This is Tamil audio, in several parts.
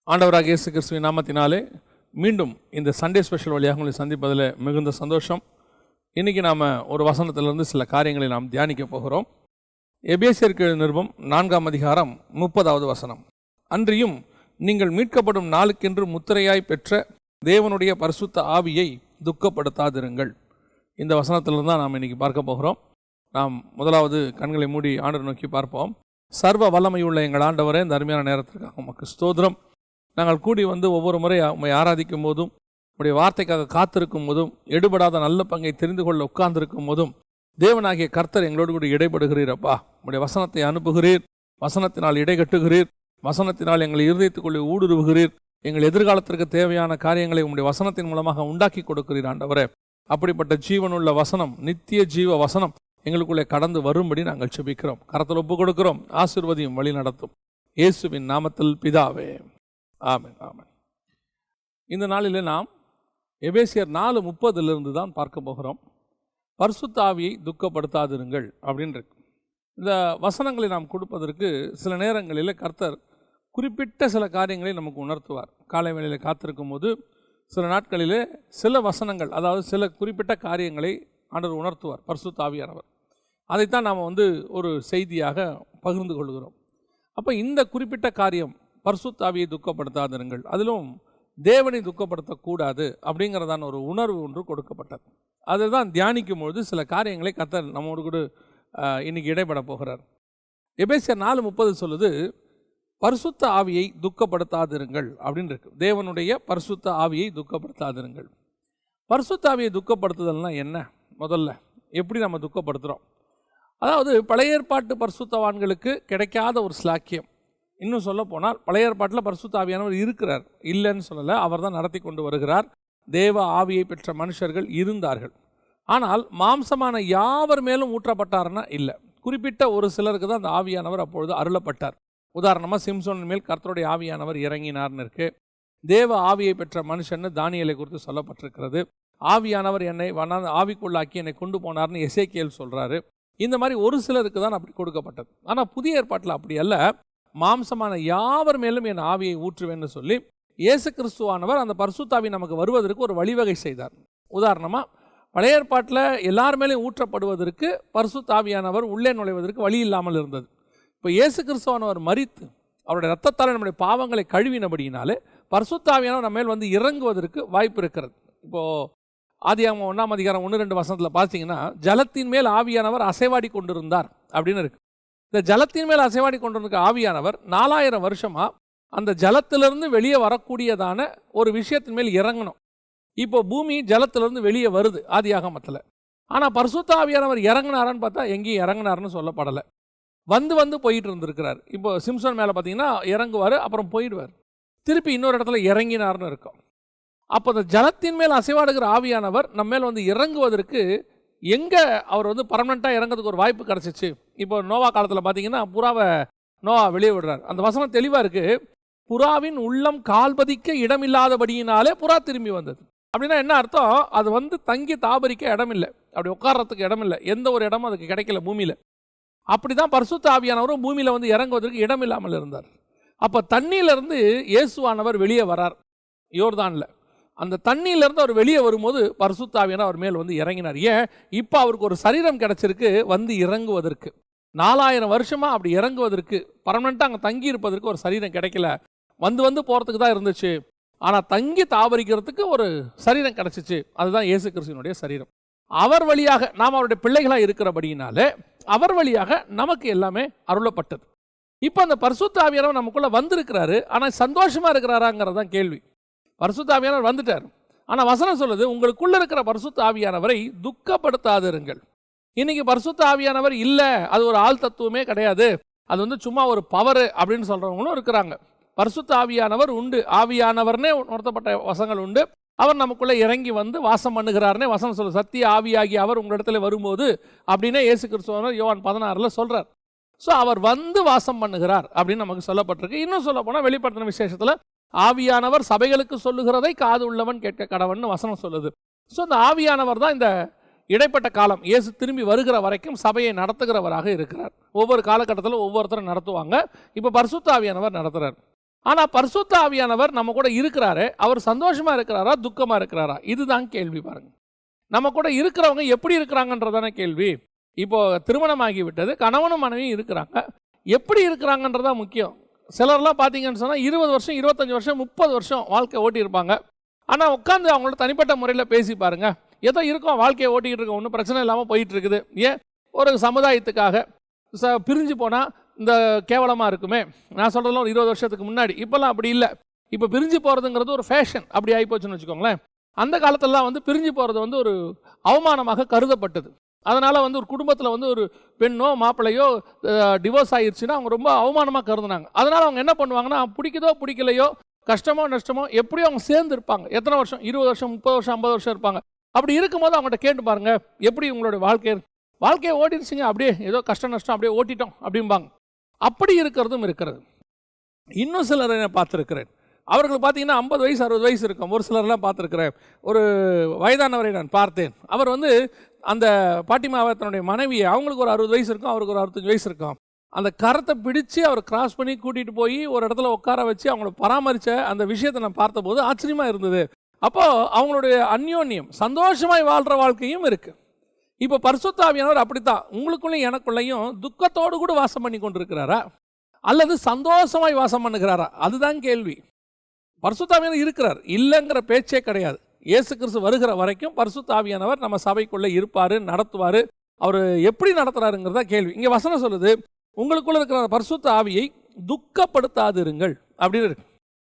ஆண்டவராக இயேசு கிறிஸ்துவின் நாமத்தினாலே மீண்டும் இந்த சண்டே ஸ்பெஷல் வழியாக உங்களை சந்திப்பதில் மிகுந்த சந்தோஷம். இன்றைக்கி நாம் ஒரு வசனத்திலிருந்து சில காரியங்களை நாம் தியானிக்க போகிறோம். எபேசியருக்கு நிருபம் 4ஆம் அதிகாரம் 30வது வசனம். அன்றியும் நீங்கள் மீட்கப்படும் நாளுக்கென்று முத்திரையாய் பெற்ற தேவனுடைய பரிசுத்த ஆவியை துக்கப்படுத்தாதிருங்கள். இந்த வசனத்திலிருந்து தான் நாம் இன்றைக்கி பார்க்க போகிறோம். நாம் முதலாவது கண்களை மூடி ஆண்டவரை நோக்கி பார்ப்போம். சர்வ வல்லமையுள்ள எங்கள் ஆண்டவரே, இந்த அருமையான நேரத்திற்காக உமக்கு ஸ்தோத்திரம். நாங்கள் கூடி வந்து ஒவ்வொரு முறை உம்மை ஆராதிக்கும் போதும், உடைய வார்த்தைக்காக காத்திருக்கும் போதும், எடுபடாத நல்ல பங்கை தெரிந்து கொள்ள உட்கார்ந்திருக்கும் போதும் தேவனாகிய கர்த்தர் எங்களோடு கூட இடைப்படுகிறீரப்பா. உடைய வசனத்தை அனுப்புகிறீர், வசனத்தினால் இடைகட்டுகிறீர், வசனத்தினால் எங்களை இருதயத்துக்குள்ளே ஊடுருவுகிறீர், எங்கள் எதிர்காலத்திற்கு தேவையான காரியங்களை உங்களுடைய வசனத்தின் மூலமாக உண்டாக்கி கொடுக்கிறீர் ஆண்டவரே. அப்படிப்பட்ட ஜீவனுள்ள வசனம், நித்திய ஜீவ வசனம் எங்களுக்குள்ளே கடந்து வரும்படி நாங்கள் செபிக்கிறோம். கரத்தில் ஒப்பு கொடுக்கிறோம். ஆசீர்வதியும், வழி நடத்தும். இயேசுவின் நாமத்தில் பிதாவே, ஆமென், ஆமென். இந்த நாளில் நாம் எபேசியர் 4:30 தான் பார்க்க போகிறோம். பரிசுத்த ஆவியை துக்கப்படுத்தாதிருங்கள் அப்படின்னு இருக்கு. இந்த வசனங்களை நாம் கொடுப்பதற்கு சில நேரங்களில் கர்த்தர் குறிப்பிட்ட சில காரியங்களை நமக்கு உணர்த்துவார். காலை வேளையில் காத்திருக்கும் போது சில நாட்களிலே சில வசனங்கள், அதாவது சில குறிப்பிட்ட காரியங்களை ஆண்டவர் உணர்த்துவார், பரிசுத்த ஆவியானவர். அதைத்தான் நாம் ஒரு செய்தியாக பகிர்ந்து கொள்கிறோம். அப்போ இந்த குறிப்பிட்ட காரியம், பரிசுத்த ஆவியை துக்கப்படுத்தாதிருங்கள், அதிலும் தேவனை துக்கப்படுத்தக்கூடாது அப்படிங்கிறதான ஒரு உணர்வு ஒன்று கொடுக்கப்பட்டது. அதை தான் தியானிக்கும் பொழுது சில காரியங்களை கர்த்தர் நம்மோடு கூட இன்னைக்கு இடைப்பட போகிறார். எபேசியர் 4:30 சொல்லுது, பரிசுத்த ஆவியை துக்கப்படுத்தாதிருங்கள் அப்படின்னு இருக்கு. தேவனுடைய பரிசுத்த ஆவியை துக்கப்படுத்தாதிருங்கள். பரிசுத்த ஆவியை துக்கப்படுத்துதல்னா என்ன? முதல்ல எப்படி நம்ம துக்கப்படுத்துகிறோம்? அதாவது பழைய ஏற்பாட்டு பரிசுத்தவான்களுக்கு கிடைக்காத ஒரு ஸ்லாக்கியம். இன்னும் சொல்ல போனால் பழைய ஏற்பாட்டில் பரிசுத்த ஆவியானவர் இருக்கிறார், இல்லைன்னு சொல்லலை, அவர் தான் நடத்தி கொண்டு வருகிறார். தேவ ஆவியை பெற்ற மனுஷர்கள் இருந்தார்கள். ஆனால் மாம்சமான யாவர் மேலும் ஊற்றப்பட்டார்னா இல்லை, குறிப்பிட்ட ஒரு சிலருக்கு தான் அந்த ஆவியானவர் அப்பொழுது அருளப்பட்டார். உதாரணமாக சிம்சோன் மேல் கர்த்தருடைய ஆவியானவர் இறங்கினார்னு இருக்கு. தேவ ஆவியை பெற்ற மனுஷன்னு தானியேலை குறித்து சொல்லப்பட்டிருக்கிறது. ஆவியானவர் என்னை ஆவிக்குள்ளாக்கி என்னை கொண்டு போனார்னு எசேக்கியேல் சொல்கிறாரு. இந்த மாதிரி ஒரு சிலருக்கு தான் அப்படி கொடுக்கப்பட்டது. ஆனால் புதிய ஏற்பாட்டில் அப்படி அல்ல. மாம்சமான யாவர் மேலும் என் ஆவியை ஊற்றுவேன்னு சொல்லி இயேசு கிறிஸ்துவானவர் அந்த பரிசுத்தாவி நமக்கு வருவதற்கு ஒரு வழிவகை செய்தார். உதாரணமாக பழைய ஏற்பாட்டில் எல்லார் மேலேயும் ஊற்றப்படுவதற்கு பரிசுத்தாவியானவர் உள்ளே நுழைவதற்கு வழி இல்லாமல் இருந்தது. இப்போ இயேசு கிறிஸ்துவானவர் மரித்து அவருடைய ரத்தத்தால் நம்முடைய பாவங்களை கழுவினபடியினாலே பரிசுத்தாவியானவர் நம்ம மேல் இறங்குவதற்கு வாய்ப்பு இருக்கிறது. இப்போது ஆதியாகமம் 1ஆம் அதிகாரம் 1-2 வசனத்தில் பார்த்தீங்கன்னா, ஜலத்தின் மேல் ஆவியானவர் அசைவாடி கொண்டிருந்தார் அப்படின்னு இருக்கு. இந்த ஜலத்தின் மேல் அசைவாடி கொண்டிருக்க ஆவியானவர் 4000 வருஷமாக அந்த ஜலத்திலிருந்து வெளியே வரக்கூடியதான ஒரு விஷயத்தின் மேல் இறங்கணும். இப்போ பூமி ஜலத்திலிருந்து வெளியே வருது ஆதியாகமத்தில். ஆனால் பரிசுத்த ஆவியானவர் இறங்கினாரான்னு பார்த்தா எங்கேயும் இறங்கினார்னு சொல்லப்படலை. வந்து போயிட்டு இருந்திருக்கிறார். இப்போ சிம்சன் மேலே பார்த்தீங்கன்னா இறங்குவார், அப்புறம் போயிடுவார், திருப்பி இன்னொரு இடத்துல இறங்கினார்னு இருக்கும். அப்போ அந்த ஜலத்தின் மேல் அசைவாடுகிற ஆவியானவர் நம்ம மேல் இறங்குவதற்கு எங்கே அவர் பர்மனெண்ட்டாக இறங்கிறதுக்கு ஒரு வாய்ப்பு கிடச்சிச்சு. இப்போ நோவா காலத்தில் பார்த்தீங்கன்னா புறாவை நோவா வெளியே விடுறார். அந்த வசனம் தெளிவாக இருக்குது. புறாவின் உள்ளம் கால்பதிக்க இடமில்லாதபடியினாலே புறா திரும்பி வந்தது. அப்படின்னா என்ன அர்த்தம்? அது தங்கி தாபரிக்க இடம் இல்லை, அப்படி உட்கார்றதுக்கு இடம் இல்லை, எந்த ஒரு இடமும் அதுக்கு கிடைக்கல பூமியில். அப்படி தான் பரிசுத்த ஆவியானவரும் பூமியில் இறங்குவதற்கு இடம் இல்லாமல் இருந்தார். அப்போ தண்ணியிலிருந்து இயேசுவானவர் வெளியே வரார் யோர்தானில். அந்த தண்ணியிலேருந்து அவர் வெளியே வரும்போது பரிசுத்த ஆவியானவர் அவர் மேல் இறங்கினார். ஏன்? இப்போ அவருக்கு ஒரு சரீரம் கிடச்சிருக்கு இறங்குவதற்கு. 4000 வருஷமாக அப்படி இறங்குவதற்கு, பர்மனெண்ட்டாக அங்கே தங்கி இருப்பதற்கு ஒரு சரீரம் கிடைக்கல. வந்து போகிறதுக்கு தான் இருந்துச்சு. ஆனால் தங்கி தாபரிக்கிறதுக்கு ஒரு சரீரம் கிடச்சிச்சு. அதுதான் இயேசு கிறிஸ்துவினுடைய சரீரம். அவர் வழியாக நாம் அவருடைய பிள்ளைகளாக இருக்கிறபடியினாலே அவர் வழியாக நமக்கு எல்லாமே அருளப்பட்டது. இப்போ அந்த பரிசுத்த ஆவியானவர் நமக்குள்ளே வந்திருக்கிறாரு. ஆனால் சந்தோஷமாக இருக்கிறாராங்கிறதான் கேள்வி. பரிசுத்த ஆவியானவர் வந்துட்டார். ஆனால் வசனம் சொல்லுது, உங்களுக்குள்ள இருக்கிற பரிசுத்த ஆவியானவரை துக்கப்படுத்தாதிருங்கள். இன்னைக்கு பரிசுத்த ஆவியானவர் இல்லை, அது ஒரு ஆள் தத்துவமே கிடையாது, அது சும்மா ஒரு பவர் அப்படின்னு சொல்கிறவங்களும் இருக்கிறாங்க. பரிசுத்த ஆவியானவர் உண்டு. ஆவியானவர்னே உணர்த்தப்பட்ட வசனங்கள் உண்டு. அவர் நமக்குள்ளே இறங்கி வாசம் பண்ணுகிறார்னே வசனம் சொல்லு. சத்திய ஆவியாகி அவர் உங்களிடத்துல வரும்போது அப்படின்னே இயேசு கிறிஸ்துவானவர் யோவான் 16 சொல்கிறார். ஸோ அவர் வாசம் பண்ணுகிறார் அப்படின்னு நமக்கு சொல்லப்பட்டிருக்கு. இன்னும் சொல்ல போனால் வெளிப்படுத்தின விசேஷத்தில் ஆவியானவர் சபைகளுக்கு சொல்லுகிறதை காது உள்ளவன் கேட்க கடவன் வசனம் சொல்லுது. ஸோ இந்த ஆவியானவர் தான் இந்த இடைப்பட்ட காலம் இயேசு திரும்பி வருகிற வரைக்கும் சபையை நடத்துகிறவராக இருக்கிறார். ஒவ்வொரு காலகட்டத்திலும் ஒவ்வொருத்தரும் நடத்துவாங்க. இப்போ பரிசுத்த ஆவியானவர் நடத்துகிறார். ஆனால் பரிசுத்த ஆவியானவர் நம்ம கூட இருக்கிறாரு. அவர் சந்தோஷமாக இருக்கிறாரா, துக்கமாக இருக்கிறாரா? இதுதான் கேள்வி. பாருங்க, நம்ம கூட இருக்கிறவங்க எப்படி இருக்கிறாங்கன்றதான கேள்வி. இப்போ திருமணமாகி விட்டது, கணவனும் மனைவியும் இருக்கிறாங்க, எப்படி இருக்கிறாங்கன்றதான் முக்கியம். சிலர்லாம் பார்த்தீங்கன்னு சொன்னால் 20 வருஷம் 25 வருஷம் 30 வருஷம் வாழ்க்கை ஓட்டியிருப்பாங்க. ஆனால் உட்காந்து அவங்களோட தனிப்பட்ட முறையில் பேசி பாருங்க, ஏதோ இருக்கும், வாழ்க்கையை ஓட்டிக்கிட்டு இருக்கோம், ஒன்றும் பிரச்சனை இல்லாமல் போயிட்டு இருக்குது. ஏன் ஒரு சமுதாயத்துக்காக பிரிஞ்சு போனால் இந்த கேவலமாக இருக்குமே. நான் சொல்கிறதுலாம் ஒரு 20 வருஷத்துக்கு முன்னாடி. இப்போல்லாம் அப்படி இல்லை. இப்போ பிரிஞ்சு போகிறதுங்கிறது ஒரு ஃபேஷன் அப்படி ஆகிப்போச்சுன்னு வச்சுக்கோங்களேன். அந்த காலத்திலலாம் பிரிஞ்சு போகிறது ஒரு அவமானமாக கருதப்பட்டது. அதனால் ஒரு குடும்பத்தில் ஒரு பெண்ணோ மாப்பிள்ளையோ டிவோர்ஸ் ஆகிடுச்சுன்னா அவங்க ரொம்ப அவமானமாக கருதுனாங்க. அதனால் அவங்க என்ன பண்ணுவாங்கன்னா, பிடிக்குதோ பிடிக்கலையோ, கஷ்டமோ நஷ்டமோ, எப்படியோ அவங்க சேர்ந்து இருப்பாங்க. எத்தனை வருஷம், 20 வருஷம் 30 வருஷம் 50 வருஷம் இருப்பாங்க. அப்படி இருக்கும்போது அவங்கள்ட்ட கேட்டு பாருங்க, எப்படி உங்களுடைய வாழ்க்கையை ஓட்டிடுச்சுங்க, அப்படியே ஏதோ கஷ்டம் நஷ்டம் அப்படியே ஓட்டிட்டோம் அப்படிம்பாங்க. அப்படி இருக்கிறதும் இருக்கிறது. இன்னும் சிலரை நான் பார்த்துருக்கிறேன். அவர்களுக்கு பார்த்தீங்கன்னா 50 வயசு 60 வயசு இருக்கும். ஒரு சிலர்லாம் பார்த்துருக்கிறேன். ஒரு வயதானவரை நான் பார்த்தேன். அவர் அந்த பாட்டிமாவை தன்னுடைய மனைவியை, அவங்களுக்கு ஒரு 60 வயசு இருக்கும், அவருக்கு ஒரு 65 வயசு இருக்கும், அந்த கரத்தை பிடிச்சு அவர் கிராஸ் பண்ணி கூட்டிகிட்டு போய் ஒரு இடத்துல உட்கார வச்சு அவங்கள பராமரித்த அந்த விஷயத்தை நான் பார்த்தபோது ஆச்சரியமாக இருந்தது. அப்போது அவங்களுடைய அந்யோன்யம், சந்தோஷமாய் வாழ்கிற வாழ்க்கையும் இருக்குது. இப்போ பரிசுத்த ஆவியானவர் அப்படித்தான் உங்களுக்குள்ளேயும் எனக்குள்ளேயும் துக்கத்தோடு கூட வாசம் பண்ணி கொண்டிருக்கிறாரா, அல்லது சந்தோஷமாய் வாசம் பண்ணுகிறாரா? அதுதான் கேள்வி. பரிசுத்த ஆவியானவர் இருக்கிறார், இல்லைங்கிற பேச்சே கிடையாது. இயேசு கிறிஸ்து வருகிற வரைக்கும் பரிசுத்த ஆவியானவர் நம்ம சபைக்குள்ளே இருப்பார், நடத்துவார். அவர் எப்படி நடத்துகிறாருங்கிறதா கேள்வி. இங்கே வசனம் சொல்லுது, உங்களுக்குள்ள இருக்கிற பரிசுத்த ஆவியை துக்கப்படுத்தாதிருங்கள் அப்படின்னு இருக்கு.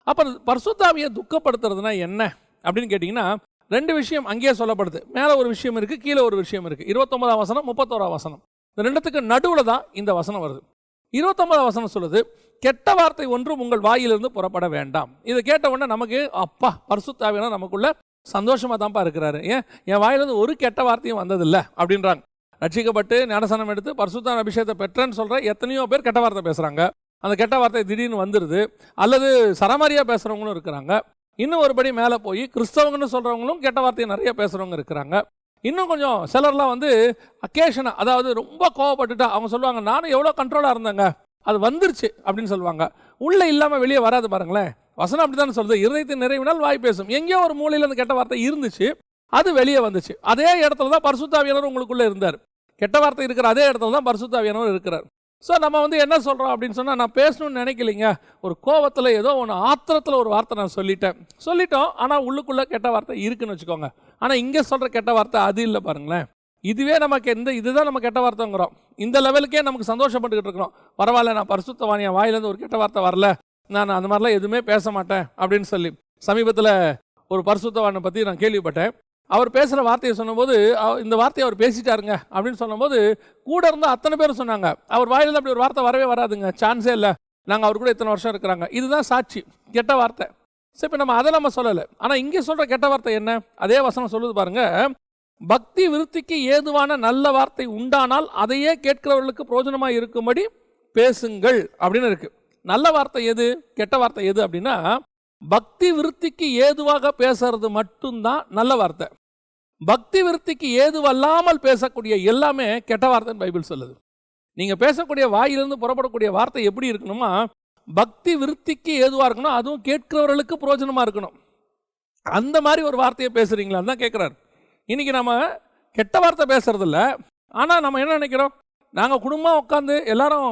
அப்போ பரிசுத்த ஆவியை துக்கப்படுத்துறதுனா என்ன அப்படின்னு கேட்டிங்கன்னா, 2 விஷயம் அங்கேயே சொல்லப்படுது. மேலே ஒரு விஷயம் இருக்குது, கீழே ஒரு விஷயம் இருக்குது. 29ஆம் வசனம் 31ஆம் வசனம், இந்த 2த்துக்கு நடுவில் தான் இந்த வசனம் வருது. 29ஆம் வசனம் சொல்லுது, கெட்ட வார்த்தை ஒன்றும் உங்கள் வாயிலிருந்து புறப்பட வேண்டாம். இதை கேட்ட உடனே நமக்கு அப்பா பரிசுத்த ஆவியானவர் நமக்குள்ள சந்தோஷமாக தான்ப்பா இருக்கிறாரு, ஏன் என் வாயிலிருந்து ஒரு கெட்ட வார்த்தையும் வந்ததில்லை அப்படின்றாங்க. ரட்சிக்கப்பட்டு ஞானஸ்நானம் எடுத்து பரிசுத்த அபிஷேகத்தை பெற்றேன்னு சொல்கிற எத்தனையோ பேர் கெட்ட வார்த்தை பேசுகிறாங்க. அந்த கெட்ட வார்த்தை திடீர்னு வந்துடுது. அல்லது சரமாரியாக பேசுகிறவங்களும் இருக்கிறாங்க. இன்னும் ஒருபடி மேலே போய் கிறிஸ்தவங்கன்னு சொல்கிறவங்களும் கெட்ட வார்த்தையை நிறைய பேசுகிறவங்க இருக்கிறாங்க. இன்னும் கொஞ்சம் சிலர்லாம் அக்கேஷனாக, அதாவது ரொம்ப கோவப்பட்டுட்டா அவங்க சொல்லுவாங்க, நானும் எவ்வளோ கண்ட்ரோலாக இருந்தேங்க, அது வந்துருச்சு அப்படின்னு சொல்லுவாங்க. உள்ளே இல்லாமல் வெளியே வராது பாருங்களேன். வசனம் அப்படி தானே சொல்லுது, இருதயத்தின் நிறைவினால் வாய் பேசும். எங்கேயோ ஒரு மூலையில் அந்த கெட்ட வார்த்தை இருந்துச்சு, அது வெளியே வந்துச்சு. அதே இடத்துல தான் பரிசுத்த ஆவியானவர் உங்களுக்குள்ளே இருந்தார். கெட்ட வார்த்தை இருக்கிற அதே இடத்துல தான் பரிசுத்த ஆவியானவர் இருக்கிறார். ஸோ நம்ம என்ன சொல்கிறோம் அப்படின்னு சொன்னால், நான் பேசணும்னு நினைக்கலிங்க, ஒரு கோவத்தில் ஏதோ ஒன்று ஆத்திரத்தில் ஒரு வார்த்தை நான் சொல்லிட்டோம். ஆனால் உள்ளுக்குள்ளே கெட்ட வார்த்தை இருக்குன்னு வச்சுக்கோங்க. ஆனால் இங்கே சொல்கிற கெட்ட வார்த்தை அது இல்லை பாருங்களேன். இதுவே நமக்கு இதுதான் நம்ம கெட்ட வார்த்தைங்கிறோம். இந்த லெவலுக்கே நமக்கு சந்தோஷப்பட்டுக்கிட்டு இருக்கிறோம். பரவாயில்ல, நான் பரிசுத்தவான், என் வாயிலேருந்து ஒரு கெட்ட வார்த்தை வரல, நான் அந்த மாதிரிலாம் எதுவுமே பேச மாட்டேன் அப்படின்னு சொல்லி. சமீபத்தில் ஒரு பரிசுத்தவானை பற்றி நான் கேள்விப்பட்டேன். அவர் பேசுகிற வார்த்தையை சொன்னபோது, இந்த வார்த்தையை அவர் பேசிட்டாருங்க அப்படின்னு சொன்னபோது, கூட இருந்தால் அத்தனை பேரும் சொன்னாங்க, அவர் வாயிலிருந்து அப்படி ஒரு வார்த்தை வரவே வராதுங்க, சான்ஸே இல்லை, நாங்கள் அவர் கூட இத்தனை வருஷம் இருக்கிறாங்க. இதுதான் சாட்சி, கெட்ட வார்த்தை. சரி, இப்போ நம்ம சொல்லலை. ஆனால் இங்கே சொல்கிற கெட்ட வார்த்தை என்ன? அதே வசனம் சொல்லுது பாருங்க, பக்தி விருத்திக்கு ஏதுவான நல்ல வார்த்தை உண்டானால் அதையே கேட்கிறவர்களுக்கு பிரயோஜனமாக இருக்கும்படி பேசுங்கள் அப்படின்னு இருக்கு. நல்ல வார்த்தை எது, கெட்ட வார்த்தை எது அப்படின்னா, பக்தி விருத்திக்கு ஏதுவாக பேசுறது மட்டும்தான் நல்ல வார்த்தை. பக்தி விருத்திக்கு ஏதுவல்லாமல் பேசக்கூடிய எல்லாமே கெட்ட வார்த்தைன்னு பைபிள் சொல்லுது. நீங்கள் பேசக்கூடிய வாயிலிருந்து புறப்படக்கூடிய வார்த்தை எப்படி இருக்கணுமா, பக்தி விருத்திக்கு ஏதுவாக இருக்கணும், அதுவும் கேட்கிறவர்களுக்கு பிரயோஜனமாக இருக்கணும். அந்த மாதிரி ஒரு வார்த்தையை பேசுகிறீங்களான்னு தான் கேட்குறாரு. இன்றைக்கி நம்ம கெட்ட வார்த்தை பேசுறதில்ல. ஆனால் நம்ம என்ன நினைக்கிறோம், நாங்கள் குடும்பமாக உட்காந்து எல்லாரும்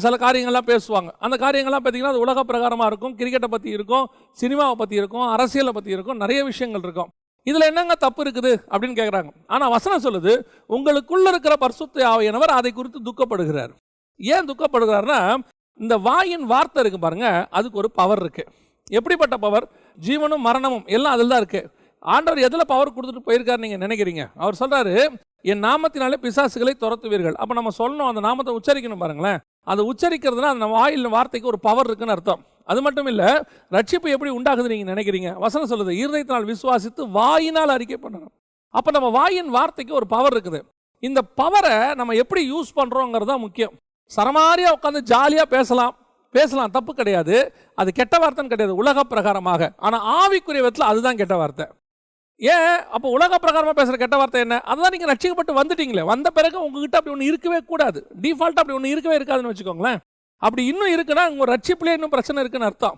சில காரியங்கள்லாம் பேசுவாங்க. அந்த காரியங்கள்லாம் பார்த்திங்கன்னா அது உலக பிரகாரமாக இருக்கும். கிரிக்கெட்டை பற்றி இருக்கும், சினிமாவை பற்றி இருக்கும், அரசியலை பற்றி இருக்கும், நிறைய விஷயங்கள் இருக்கும். இதில் என்னங்க தப்பு இருக்குது அப்படின்னு கேட்குறாங்க. ஆனால் வசனம் சொல்லுது, உங்களுக்குள்ளே இருக்கிற பரிசுத்த ஆவியானவர் அதை குறித்து துக்கப்படுகிறார். ஏன் துக்கப்படுகிறார்னா, இந்த வாயின் வார்த்தை இருக்குது பாருங்க, அதுக்கு ஒரு பவர் இருக்குது. எப்படிப்பட்ட பவர்? ஜீவனும் மரணமும் எல்லாம் அதில் தான் இருக்குது. ஆண்டவர் எதில் பவர் கொடுத்துட்டு போயிருக்காரு நீங்கள் நினைக்கிறீங்க? அவர் சொல்கிறாரு, என் நாமத்தினாலே பிசாசுகளை துரத்துவீர்கள். அப்போ நம்ம சொல்லணும், அந்த நாமத்தை உச்சரிக்கணும் பாருங்களேன். அதை உச்சரிக்கிறதுனா அந்த வாயில் வார்த்தைக்கு ஒரு பவர் இருக்குன்னு அர்த்தம். அது மட்டும் இல்லை, ரட்சிப்பு எப்படி உண்டாகுது நீங்கள் நினைக்கிறீங்க? வசனம் சொல்லுது, இருதயத்தினால் விசுவாசித்து வாயினால் அறிக்கை பண்ணணும். அப்போ நம்ம வாயின் வார்த்தைக்கு ஒரு பவர் இருக்குது. இந்த பவரை நம்ம எப்படி யூஸ் பண்ணுறோங்கிறது தான் முக்கியம். சரமாரியாக உட்காந்து ஜாலியாக பேசலாம், தப்பு கிடையாது. அது கெட்ட வார்த்தைன்னு கிடையாது உலக பிரகாரமாக. ஆனால் ஆவிக்குரிய விதத்தில் அதுதான் கெட்ட வார்த்தை. ஏன்? அப்போ உலக பிரகாரமாக பேசுகிற கெட்ட வார்த்தை என்ன? அதுதான் நீங்கள் ரட்சிக்கப்பட்டு வந்துட்டீங்களே, வந்த பிறகு உங்ககிட்ட அப்படி ஒன்று இருக்கவே கூடாது. டிஃபால்ட்டாக அப்படி ஒன்று இருக்கவே இருக்காதுன்னு வச்சுக்கோங்களேன். அப்படி இன்னும் இருக்குன்னா உங்கள் ரட்சிப்புலேயே இன்னும் பிரச்சனை இருக்குன்னு அர்த்தம்.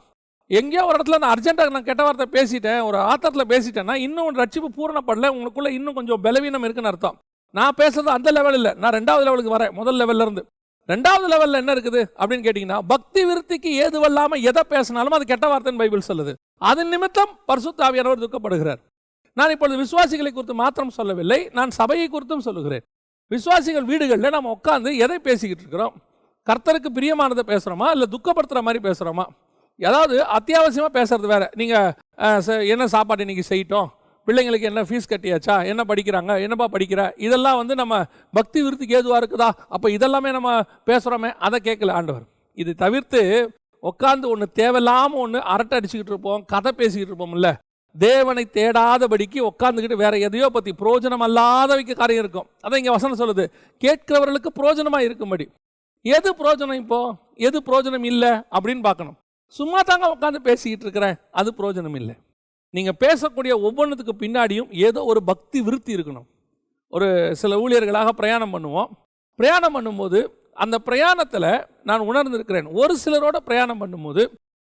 எங்கேயோ ஒரு இடத்துல நான் அர்ஜென்ட்டாக நான் கெட்ட வார்த்தை பேசிட்டேன், ஒரு ஆத்திரத்தில் பேசிட்டேன்னா இன்னும் ரட்சிப்பு பூரணப்படல, உங்களுக்குள்ளே இன்னும் கொஞ்சம் பலவீனம் இருக்குன்னு அர்த்தம். நான் பேசுறது அந்த லெவல் இல்லை, நான் 2வது லெவலுக்கு வரேன், முதல் லெவல்ல இருந்து. 2வது லெவலில் என்ன இருக்குது அப்படின்னு கேட்டிங்கன்னா, பக்தி விருத்திக்கு ஏதுவல்லாமல் எதை பேசினாலும் அது கெட்ட வார்த்தைன்னு பைபிள் சொல்லுது. அதன் நிமித்தம் பரிசுத்த ஆவியானவர் துக்கப்படுகிறார். நான் இப்பொழுது விசுவாசிகளை குறித்து மாத்திரம் சொல்லவில்லை, நான் சபையை குறித்தும் சொல்லுகிறேன். விசுவாசிகள் வீடுகளில் நம்ம உட்காந்து எதை பேசிக்கிட்டு இருக்கிறோம்? கர்த்தருக்கு பிரியமானதை பேசுகிறோமா, இல்லை துக்கப்படுத்துகிற மாதிரி பேசுகிறோமா? ஏதாவது அத்தியாவசியமாக பேசுறது வேற. நீங்கள் என்ன சாப்பாடு இன்னைக்கு செய்யட்டும், பிள்ளைங்களுக்கு என்ன ஃபீஸ் கட்டியாச்சா, என்ன படிக்கிறாங்க, என்னப்பா படிக்கிற, இதெல்லாம் வந்து நம்ம பக்தி விருத்திக்கு ஏதுவாக இருக்குதா? அப்போ இதெல்லாமே நம்ம பேசுகிறோமே, அதை கேட்கல ஆண்டவர். இது தவிர்த்து உட்காந்து ஒன்று தேவையில்லாமல் ஒன்று அரட்டை அடிச்சுக்கிட்டு இருப்போம், கதை பேசிக்கிட்டு இருப்போம்ல, தேவனை தேடாதபடிக்கு உட்காந்துக்கிட்டு வேற எதையோ பற்றி புரோஜனம் அல்லாதவைக்கு காரியம் இருக்கும். அதான் இங்கே வசனம் சொல்லுது, கேட்கிறவர்களுக்கு புரோஜனமாக இருக்கும்படி. எது புரோஜனம் இப்போ, எது புரோஜனம் இல்லை அப்படின்னு பார்க்கணும். சும்மா தாங்க உட்காந்து பேசிக்கிட்டு இருக்கிறேன், அது புரோஜனம் இல்லை. நீங்கள் பேசக்கூடிய ஒவ்வொன்றுத்துக்கு பின்னாடியும் ஏதோ ஒரு பக்தி விருத்தி இருக்கணும். ஒரு சில ஊழியர்களாக பிரயாணம் பண்ணுவோம். பிரயாணம் பண்ணும்போது அந்த பிரயாணத்தில் நான் உணர்ந்திருக்கிறேன், ஒரு சிலரோட பிரயாணம் பண்ணும்போது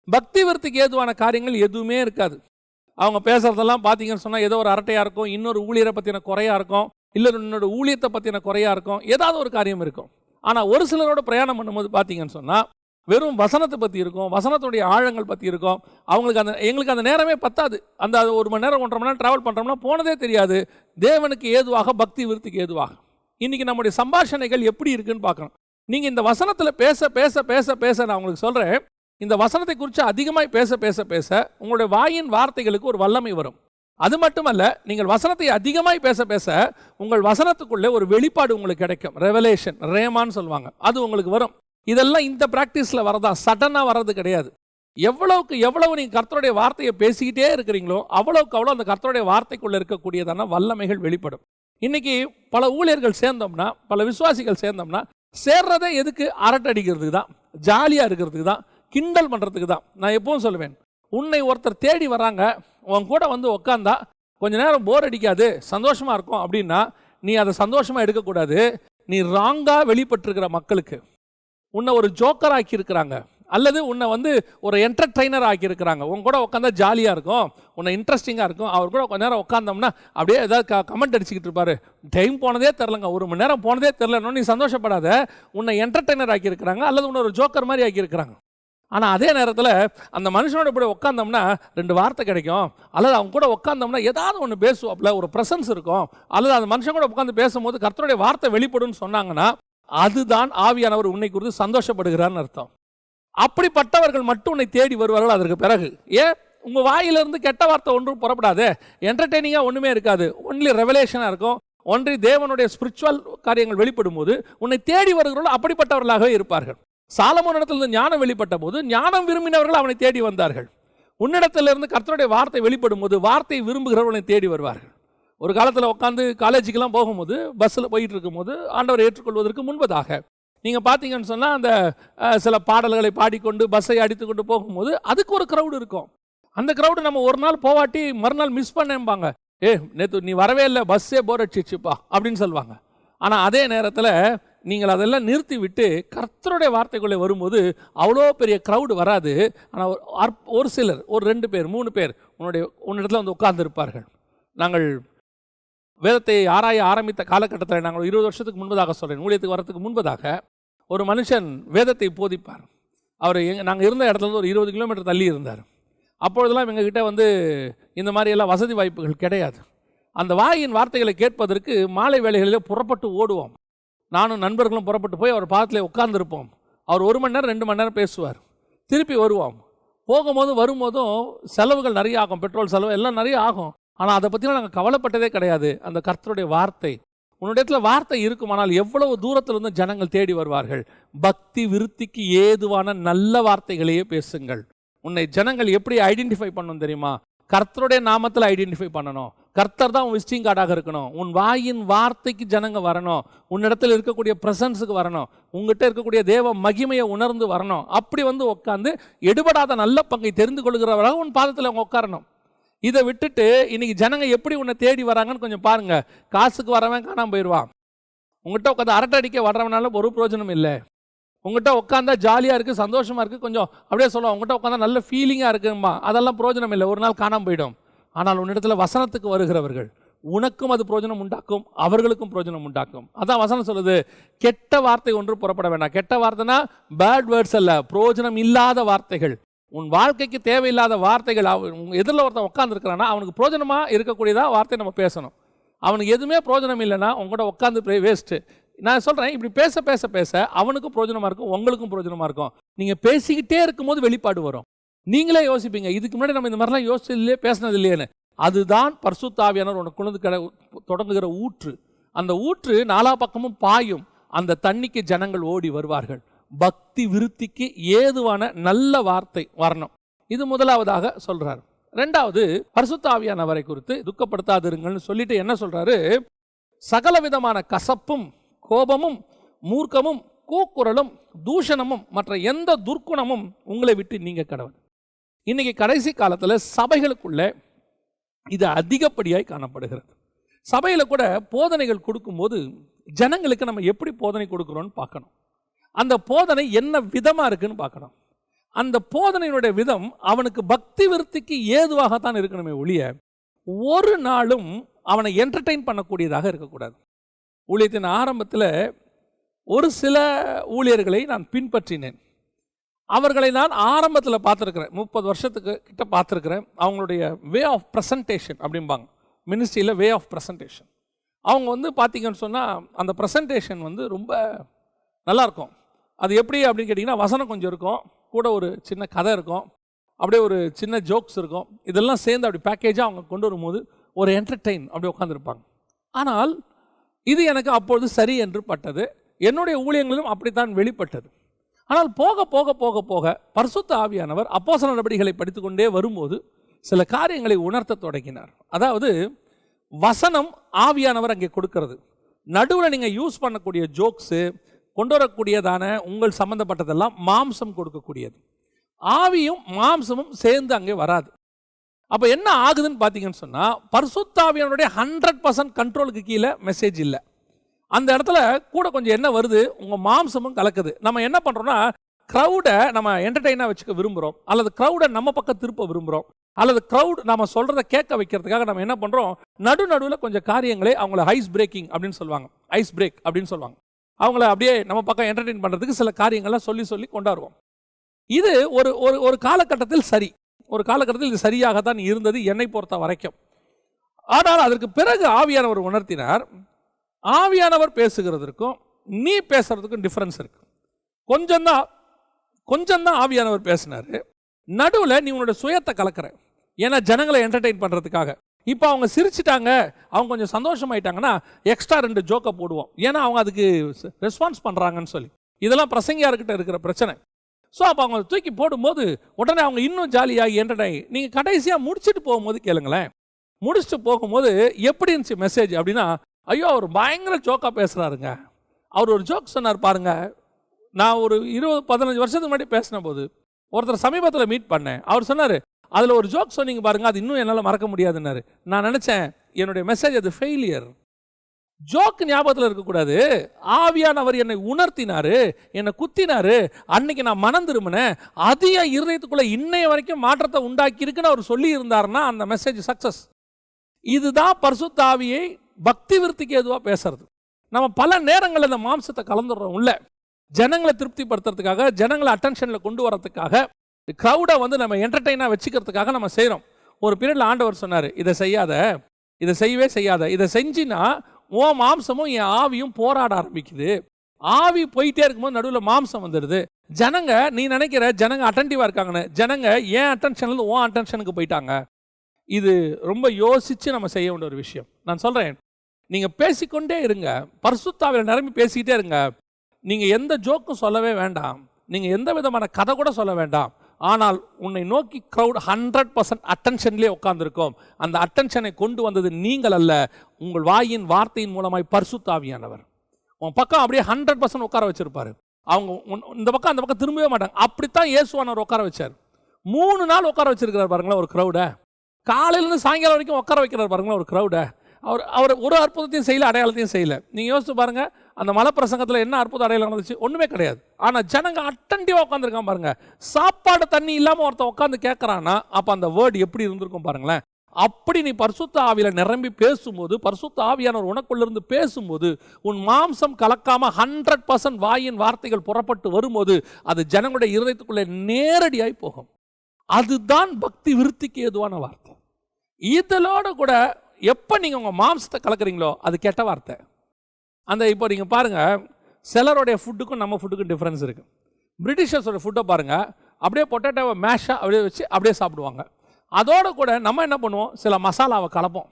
பக்தி விருத்திக்கு ஏதுவான காரியங்கள் எதுவுமே இருக்காது. அவங்க பேசுகிறதெல்லாம் பார்த்தீங்கன்னு சொன்னால் ஏதோ ஒரு அரட்டையாக இருக்கும், இன்னொரு ஊழியரை பற்றின குறையாக இருக்கும், இல்லை இன்னொரு ஊழியத்தை பற்றின குறையாக இருக்கும், ஏதாவது ஒரு காரியம் இருக்கும். ஆனால் ஒரு சிலரோட பிரயாணம் பண்ணும்போது பார்த்தீங்கன்னு சொன்னால் வெறும் வசனத்தை பற்றி இருக்கும், வசனத்துடைய ஆழங்கள் பற்றி இருக்கும். எங்களுக்கு அந்த நேரமே பத்தாது. அந்த 1 மணி நேரம் 1.5 மணி நேரம் ட்ராவல் பண்ணுறோம்னா போனதே தெரியாது. தேவனுக்கு ஏதுவாக, பக்தி விருத்திக்கு ஏதுவாக. இன்றைக்கி நம்முடைய சம்பாஷணைகள் எப்படி இருக்குன்னு பார்க்கணும். நீங்கள் இந்த வசனத்தில் பேச பேச பேச பேச நான் உங்களுக்கு சொல்கிறேன், இந்த வசனத்தை குறித்து அதிகமாக பேச பேச பேச உங்களுடைய வாயின் வார்த்தைகளுக்கு ஒரு வல்லமை வரும். அது மட்டுமல்ல, நீங்கள் வசனத்தை அதிகமாக பேச பேச உங்கள் வசனத்துக்குள்ளே ஒரு வெளிப்பாடு உங்களுக்கு கிடைக்கும். ரெவலேஷன், ரேமான்னு சொல்லுவாங்க, அது உங்களுக்கு வரும். இதெல்லாம் இந்த ப்ராக்டிஸில் வரதா, சடனாக வர்றது கிடையாது. எவ்வளவுக்கு எவ்வளவு நீங்கள் கர்த்தருடைய வார்த்தையை பேசிக்கிட்டே இருக்கிறீங்களோ அவ்வளவுக்கு அவ்வளோ அந்த கர்த்தருடைய வார்த்தைக்குள்ளே இருக்கக்கூடியதான வல்லமைகள் வெளிப்படும். இன்றைக்கி பல ஊழியர்கள் சேர்ந்தோம்னா, பல விசுவாசிகள் சேர்ந்தோம்னா, சேர்றதே எதுக்கு? அரட்டை அடிக்கிறதுக்கு தான், ஜாலியாக இருக்கிறதுக்கு தான், கிண்டல் பண்ணுறதுக்கு தான். நான் எப்பவும் சொல்லுவேன், உன்னை ஒருத்தர் தேடி வராங்க, உன் கூட வந்து உக்காந்தா கொஞ்ச நேரம் போர் அடிக்காது, சந்தோஷமாக இருக்கும் அப்படின்னா நீ அதை சந்தோஷமாக எடுக்கக்கூடாது. நீ ராங்காக வெளிப்பட்டிருக்கிற மக்களுக்கு உன்னை ஒரு ஜோக்கர் ஆக்கியிருக்கிறாங்க, அல்லது உன்னை வந்து ஒரு என்டர்டெய்னர் ஆக்கியிருக்கிறாங்க. உன் கூட உட்காந்தா ஜாலியாக இருக்கும், உன்னை இன்ட்ரெஸ்டிங்காக இருக்கும். அவர் கூட கொஞ்ச நேரம் உட்காந்தோம்னா அப்படியே ஏதாவது கமெண்ட் அடிச்சுக்கிட்டு இருப்பாரு, டைம் போனதே தெரிலங்க, 1 மணி நேரம் போனதே தெரிலன்னு நீ சந்தோஷப்படாத. உன்னை என்டர்டெய்னர் ஆக்கியிருக்கிறாங்க, அல்லது உன்னை ஒரு ஜோக்கர் மாதிரி ஆக்கியிருக்கிறாங்க. ஆனால் அதே நேரத்தில் அந்த மனுஷனோட கூட உட்காந்தோம்னா 2 வார்த்தை கிடைக்கும், அல்லது அவங்க கூட உட்காந்தோம்னா ஏதாவது ஒன்று பேசுவாப்புல, ஒரு ப்ரெசன்ஸ் இருக்கும், அல்லது அந்த மனுஷன் கூட உட்காந்து பேசும்போது கர்த்தருடைய வார்த்தை வெளிப்படும்னு சொன்னாங்கன்னா அதுதான் ஆவியானவர் உன்னை குறித்து சந்தோஷப்படுகிறார்னு அர்த்தம். அப்படிப்பட்டவர்கள் மட்டும் உன்னை தேடி வருவார்கள். அதற்கு பிறகு ஏன் உங்கள் வாயிலிருந்து கெட்ட வார்த்தை ஒன்றும் புறப்படாது, என்டர்டெய்னிங்காக ஒன்றுமே இருக்காது, ஒன்லி ரெவலேஷனாக இருக்கும், ஒன்றி தேவனுடைய ஸ்பிரிச்சுவல் காரியங்கள் வெளிப்படும் போது உன்னை தேடி வருகிறவர்கள் அப்படிப்பட்டவர்களாகவே இருப்பார்கள். சாலமோனிடத்திலிருந்து ஞானம் வெளிப்பட்ட போது ஞானம் விரும்பினவர்கள் அவனை தேடி வந்தார்கள். உன்னிடத்திலிருந்து கர்த்தருடைய வார்த்தை வெளிப்படும் போது வார்த்தை விரும்புகிறவர்களை தேடி வருவார்கள். ஒரு காலத்தில் உட்காந்து காலேஜுக்கெல்லாம் போகும்போது பஸ்ஸில் போயிட்டு இருக்கும்போது ஆண்டவரை ஏற்றுக்கொள்வதற்கு முன்பதாக நீங்கள் பார்த்தீங்கன்னு சொன்னால் அந்த சில பாடல்களை பாடிக்கொண்டு பஸ்ஸை அடித்துக்கொண்டு போகும்போது அதுக்கு ஒரு க்ரௌடு இருக்கும். அந்த க்ரௌடு நம்ம ஒரு நாள் போவாட்டி மறுநாள் மிஸ் பண்ணேம்பாங்க, நேற்று நீ வரவே இல்லை, பஸ்ஸே போர் அடிச்சிச்சுப்பா அப்படின்னு சொல்லுவாங்க. ஆனால் அதே நேரத்தில் நீங்கள் அதெல்லாம் நிறுத்தி விட்டு கர்த்தருடைய வார்த்தைக்குள்ளே வரும்போது அவ்வளோ பெரிய க்ரௌடு வராது. ஆனால் ஒரு சிலர், ஒரு 2 பேர் 3 பேர் உன்னிடத்தில் வந்து உட்கார்ந்துருப்பார்கள். நாங்கள் வேதத்தை ஆராய ஆரம்பித்த காலகட்டத்தில், நாங்கள் 20 வருஷத்துக்கு முன்பதாக சொல்கிறேன், ஊழியத்துக்கு வரத்துக்கு முன்பதாக ஒரு மனுஷன் வேதத்தை போதிப்பார். அவர் நாங்கள் இருந்த இடத்துலேருந்து ஒரு 20 கிலோமீட்டர் தள்ளி இருந்தார். அப்பொழுதெல்லாம் எங்ககிட்ட வந்து இந்த மாதிரியெல்லாம் வசதி வாய்ப்புகள் கிடையாது. அந்த வாயின் வார்த்தைகளை கேட்பதற்கு மாலை வேளைகளில் புறப்பட்டு ஓடுவோம். நானும் நண்பர்களும் புறப்பட்டு போய் அவர் பாதத்தில் உட்கார்ந்துருப்போம். அவர் 1 மணி நேரம் 2 மணி நேரம் பேசுவார், திருப்பி வருவோம். போகும்போதும் வரும்போதும் செலவுகள் நிறைய ஆகும், பெட்ரோல் செலவு எல்லாம் நிறைய ஆகும். ஆனால் அதை பற்றிலாம் நாங்கள் கவலைப்பட்டதே கிடையாது. அந்த கர்த்தருடைய வார்த்தை, உன்னுடைய வார்த்தை இருக்குமானால் எவ்வளவு தூரத்திலிருந்து ஜனங்கள் தேடி வருவார்கள். பக்தி விருத்திக்கு ஏதுவான நல்ல வார்த்தைகளையே பேசுங்கள். உன்னை ஜனங்கள் எப்படி ஐடென்டிஃபை பண்ணணும் தெரியுமா? கர்த்தருடைய நாமத்தில் ஐடென்டிஃபை பண்ணணும். கர்த்தர் தான் உன் விசிட்டிங் கார்டாக இருக்கணும். உன் வாயின் வார்த்தைக்கு ஜனங்க வரணும், உன்னிடத்தில் இருக்கக்கூடிய ப்ரெசன்ஸுக்கு வரணும், உங்ககிட்ட இருக்கக்கூடிய தேவ மகிமையை உணர்ந்து வரணும். அப்படி வந்து உட்காந்து எடுபடாத நல்ல பங்கை தெரிந்து கொள்கிறவராக உன் பாதத்தில் அவங்க உட்காரணும். இதை விட்டுட்டு இன்னைக்கு ஜனங்க எப்படி உன்னை தேடி வராங்கன்னு கொஞ்சம் பாருங்க. காசுக்கு வரவன் காணாமல் போயிடுவான். உங்கள்கிட்ட உட்காந்து அரட்டை அடிக்க வர்றவனால ஒரு பிரயோஜனம் இல்லை. உங்கள்கிட்ட உட்காந்தா ஜாலியாக இருக்குது, சந்தோஷமாக இருக்குது, கொஞ்சம் அப்படியே சொல்லுவோம், உங்கள்கிட்ட உட்காந்தா நல்ல ஃபீலிங்காக இருக்குமா, அதெல்லாம் பிரயோஜனம் இல்லை, ஒரு நாள் காணாமல் போயிடும். ஆனால் உன்னிடத்துல வசனத்துக்கு வருகிறவர்கள் உனக்கும் அது பிரயோஜனம் உண்டாக்கும், அவர்களுக்கும் பிரயோஜனம் உண்டாக்கும். அதான் வசனம் சொல்லுது, கெட்ட வார்த்தை ஒன்று புறப்பட வேண்டாம். கெட்ட வார்த்தைனா பேட் வேர்ட்ஸ் அல்ல, பிரயோஜனம் இல்லாத வார்த்தைகள், உன் வாழ்க்கைக்கு தேவையில்லாத வார்த்தைகள். எதிரில் ஒருத்தன் உட்காந்துருக்கிறான்னா அவனுக்கு பிரயோஜனமாக இருக்கக்கூடியதா வார்த்தை நம்ம பேசணும். அவனுக்கு எதுவுமே பிரயோஜனம் இல்லைன்னா உங்கள்கிட்ட உட்காந்து வேஸ்ட்டு. நான் சொல்கிறேன், இப்படி பேச பேச பேச அவனுக்கும் பிரயோஜனமாக இருக்கும், உங்களுக்கும் பிரயோஜனமாக இருக்கும். நீங்கள் பேசிக்கிட்டே இருக்கும்போது வெளிப்பாடு வரும். நீங்களே யோசிப்பீங்க, இதுக்கு முன்னாடி நம்ம இந்த மாதிரிலாம் யோசிச்சு இல்லையே, பேசினது இல்லையேன்னு. அதுதான் பரிசுத்த ஆவியானவர் உனக்கு கொண்டு தொடங்குகிற ஊற்று. அந்த ஊற்று நாலா பக்கமும் பாயும். அந்த தண்ணிக்கு ஜனங்கள் ஓடி வருவார்கள். பக்தி விருத்திக்கு ஏதுவான நல்ல வார்த்தை வரணும். இது முதலாவதாக சொல்றாரு. ரெண்டாவது, பரிசுத்த ஆவியானவரை குறித்து துக்கப்படுத்தாதிருங்கள்னு சொல்லிட்டு என்ன சொல்றாரு, சகல விதமான கசப்பும் கோபமும் மூர்க்கமும் கூக்குரலும் தூஷணமும் மற்ற எந்த துர்க்குணமும் உங்களை விட்டு நீங்க கடவுள். இன்னைக்கு கடைசி காலத்தில் சபைகளுக்குள்ள இது அதிகப்படியாய் காணப்படுகிறது. சபையில் கூட போதனைகள் கொடுக்கும்போது ஜனங்களுக்கு நம்ம எப்படி போதனை கொடுக்குறோன்னு பார்க்கணும். அந்த போதனை என்ன விதமாக இருக்குன்னு பார்க்கணும். அந்த போதனையினுடைய விதம் அவனுக்கு பக்தி விருத்திக்கு ஏதுவாகத்தான் இருக்கணுமே ஒழிய ஒரு நாளும் அவனை என்டர்டெயின் பண்ணக்கூடியதாக இருக்கக்கூடாது. ஊழியத்தின் ஆரம்பத்தில் ஒரு சில ஊழியர்களை நான் பின்பற்றினேன். அவர்களை நான் ஆரம்பத்தில் பார்த்துருக்கிறேன், 30 வருஷத்துக்கு கிட்ட பார்த்துருக்கிறேன். அவங்களுடைய வே ஆஃப் ப்ரெசன்டேஷன் அப்படிம்பாங்க மினிஸ்ட்ரியில், வே ஆஃப் ப்ரெசன்டேஷன். அவங்க பார்த்தீங்கன்னு சொன்னால் அந்த ப்ரெசன்டேஷன் ரொம்ப நல்லாயிருக்கும். அது எப்படி அப்படின்னு கேட்டிங்கன்னா, வசனம் கொஞ்சம் இருக்கும், கூட ஒரு சின்ன கதை இருக்கும், அப்படியே ஒரு சின்ன ஜோக்ஸ் இருக்கும். இதெல்லாம் சேர்ந்து அப்படி பேக்கேஜாக அவங்க கொண்டு வரும்போது ஒரு என்டர்டெயின் அப்படி உட்காந்துருப்பாங்க. ஆனால் இது எனக்கு அப்பொழுது சரி என்று பட்டது. என்னுடைய ஊழியங்களிலும் அப்படித்தான் வெளிப்பட்டது. ஆனால் போக போக போக போக பரிசுத்த ஆவியானவர் அப்போஸ்தலர் நடபடிகளை படித்துக்கொண்டே வரும்போது சில காரியங்களை உணர்த்த தொடங்கினார். அதாவது வசனம் ஆவியானவர் அங்கே கொடுக்கிறது. நடுவில் நீங்கள் யூஸ் பண்ணக்கூடிய ஜோக்ஸு, கொண்டு வரக்கூடியதான உங்கள் சம்மந்தப்பட்டதெல்லாம் மாம்சம் கொடுக்கக்கூடியது. ஆவியும் மாம்சமும் சேர்ந்து அங்கே வராது. அப்போ என்ன ஆகுதுன்னு பார்த்தீங்கன்னு சொன்னால், பரிசுத்த ஆவியானவருடைய 100% கண்ட்ரோலுக்கு கீழே மெசேஜ் இல்லை. அந்த இடத்துல கூட கொஞ்சம் என்ன வருது, உங்கள் மாம்சமும் கலக்குது. நம்ம என்ன பண்ணுறோம்னா, க்ரௌடை நம்ம என்டர்டெயினாக வச்சுக்க விரும்புகிறோம், அல்லது க்ரௌடை நம்ம பக்கம் திருப்ப விரும்புகிறோம், அல்லது க்ரௌட் நம்ம சொல்கிறத கேட்க வைக்கிறதுக்காக நம்ம என்ன பண்ணுறோம், நடுவில் கொஞ்சம் காரியங்களே அவங்கள ஐஸ் பிரேக்கிங் அப்படின்னு சொல்லுவாங்க, ஐஸ் பிரேக் அப்படின்னு சொல்லுவாங்க. அவங்கள அப்படியே நம்ம பக்கம் என்டர்டெயின் பண்ணுறதுக்கு சில காரியங்கள்லாம் சொல்லி சொல்லி கொண்டாடுவோம். இது ஒரு ஒரு காலகட்டத்தில் சரி, ஒரு காலகட்டத்தில் இது சரியாகத்தான் இருந்தது என்னை பொறுத்த வரைக்கும். ஆனால் அதற்கு பிறகு ஆவியானவர் உணர்த்தினார், ஆவியானவர் பேசுகிறதுக்கும் நீ பேசுறதுக்கும் டிஃபரன்ஸ் இருக்கு. கொஞ்சம் தான் ஆவியானவர் பேசினார். நடுவில் நீ உன்னோட சுயத்தை கலக்கிற, ஏன்னா ஜனங்களை என்டர்டெயின் பண்ணுறதுக்காக. இப்போ அவங்க சிரிச்சிட்டாங்க, அவங்க கொஞ்சம் சந்தோஷமாயிட்டாங்கன்னா எக்ஸ்ட்ரா 2 ஜோக்கை போடுவோம், ஏன்னா அவங்க அதுக்கு ரெஸ்பான்ஸ் பண்ணுறாங்கன்னு சொல்லி. இதெல்லாம் பிரசங்கியார்கிட்ட இருக்கிற பிரச்சனை. ஸோ அப்போ அவங்க தூக்கி போடும்போது உடனே அவங்க இன்னும் ஜாலியாகி என்டர்டெயின். நீங்கள் கடைசியாக முடிச்சுட்டு போகும்போது கேளுங்களேன், முடிச்சுட்டு போகும்போது எப்படி இருந்துச்சு மெசேஜ் அப்படின்னா, ஐயோ அவர் பயங்கர ஜோக்காக பேசுகிறாருங்க. அவர் ஒரு ஜோக் சொன்னார் பாருங்க. நான் ஒரு 20-15 வருஷத்துக்கு முன்னாடி பேசின போது ஒருத்தர் சமீபத்தில் மீட் பண்ணேன். அவர் சொன்னார், அதில் ஒரு ஜோக் சொன்னீங்க பாருங்க, அது இன்னும் என்னால் மறக்க முடியாதுன்னாரு. நான் நினச்சேன் என்னுடைய மெசேஜ் அது ஃபெயிலியர். ஜோக் ஞாபகத்தில் இருக்கக்கூடாது, ஆவியானவர் என்னை உணர்த்தினாரு, என்னை குத்தினாரு, அன்னைக்கு நான் மனம் திரும்பினேன், அதிக இருதயத்துக்குள்ள இன்னைய வரைக்கும் மாற்றத்தை உண்டாக்கி இருக்குன்னு அவர் சொல்லி இருந்தாருன்னா அந்த மெசேஜ் சக்சஸ். இதுதான் பரிசுத்த ஆவியை பக்தி விருத்திக்கு எதுவாக பேசுறது. நம்ம பல நேரங்களில் இந்த மாம்சத்தை கலந்துடுறோம் உள்ள, ஜனங்களை திருப்திப்படுத்துறதுக்காக, ஜனங்களை அட்டென்ஷனில் கொண்டு வரதுக்காக, க்ரௌடை நம்ம என்டர்டெயினாக வச்சுக்கிறதுக்காக நம்ம செய்கிறோம். ஒரு பீரியடில் ஆண்டவர் சொன்னார், இதை செய்யாத, இதை செய்யவே செய்யாத, இதை செஞ்சினா உன் மாம்சமும் என் ஆவியும் போராட ஆரம்பிக்குது. ஆவி போயிட்டே இருக்கும்போது நடுவில் மாம்சம் வந்துடுது. ஜனங்க, நீ நினைக்கிற ஜனங்க அட்டென்டிவாக இருக்காங்கன்னு, ஜனங்க ஏன் அட்டென்ஷன்லேருந்து உன் அட்டென்ஷனுக்கு போயிட்டாங்க. இது ரொம்ப யோசித்து நம்ம செய்ய வேண்டிய ஒரு விஷயம். நான் சொல்கிறேன், நீங்கள் பேசிக்கொண்டே இருங்க, பரிசுத்தாவில நிரம்பி பேசிக்கிட்டே இருங்க. நீங்கள் எந்த ஜோக்கும் சொல்லவே வேண்டாம், நீங்கள் எந்த விதமான கதை கூட சொல்ல வேண்டாம். ஆனால் உன்னை நோக்கி க்ரௌட் 100% அட்டென்ஷன்லேயே உட்கார்ந்துருக்கும். அந்த அட்டென்ஷனை கொண்டு வந்தது நீங்கள் அல்ல, உங்கள் வாயின் வார்த்தையின் மூலமாய் பரிசுத்த ஆவியானவர். உன் பக்கம் அப்படியே 100% உட்கார வச்சிருப்பாரு. அவங்க இந்த பக்கம் அந்த பக்கம் திரும்பவே மாட்டாங்க. அப்படித்தான் இயேசுவானவர் உட்கார வச்சார். 3 நாள் உட்கார வச்சிருக்கிறார் பாருங்களேன் ஒரு க்ரௌடை. காலையிலேருந்து சாயங்காலம் வரைக்கும் உட்கார வைக்கிறார் பாருங்களேன் ஒரு க்ரௌடை. அவர் ஒரு அற்புதத்தையும் செய்யலை, அடையாளத்தையும் செய்யலை. நீங்கள் யோசிச்சு பாருங்கள், அந்த மலை பிரசங்கத்தில் என்ன அற்புத அடையாளம் நடந்துச்சு? ஒன்றுமே கிடையாது. ஆனால் ஜனங்க அட்டன்டிவாக உட்காந்துருக்கான் பாருங்க. சாப்பாடு தண்ணி இல்லாமல் ஒருத்தன் உட்காந்து கேட்குறான்னா அப்போ அந்த வேர்டு எப்படி இருந்திருக்கும் பாருங்களேன். அப்படி நீ பரிசுத்த ஆவியில நிரம்பி பேசும்போது, பரிசுத்த ஆவியானவர் உனக்குள்ளிருந்து பேசும்போது, உன் மாம்சம் கலக்காம 100% வாயின் வார்த்தைகள் புறப்பட்டு வரும்போது அது ஜனங்களுடைய இருதயத்துக்குள்ளே நேரடியாய் போகும். அதுதான் பக்தி விருத்திக்கு ஏதுவான வார்த்தை. இதோட கூட எப்போ நீங்கள் உங்கள் மாம்சத்தை கலக்குறீங்களோ அது கெட்ட வார்த்தை. அந்த இப்போ நீங்கள் பாருங்கள், சிலருடைய ஃபுட்டுக்கும் நம்ம ஃபுட்டுக்கும் டிஃப்ரென்ஸ் இருக்குது. பிரிட்டிஷர்ஸோட ஃபுட்டை பாருங்கள், அப்படியே பொட்டேட்டோவை மேஷாக அப்படியே வச்சு அப்படியே சாப்பிடுவாங்க. அதோடு கூட நம்ம என்ன பண்ணுவோம், சில மசாலாவை கலப்போம்,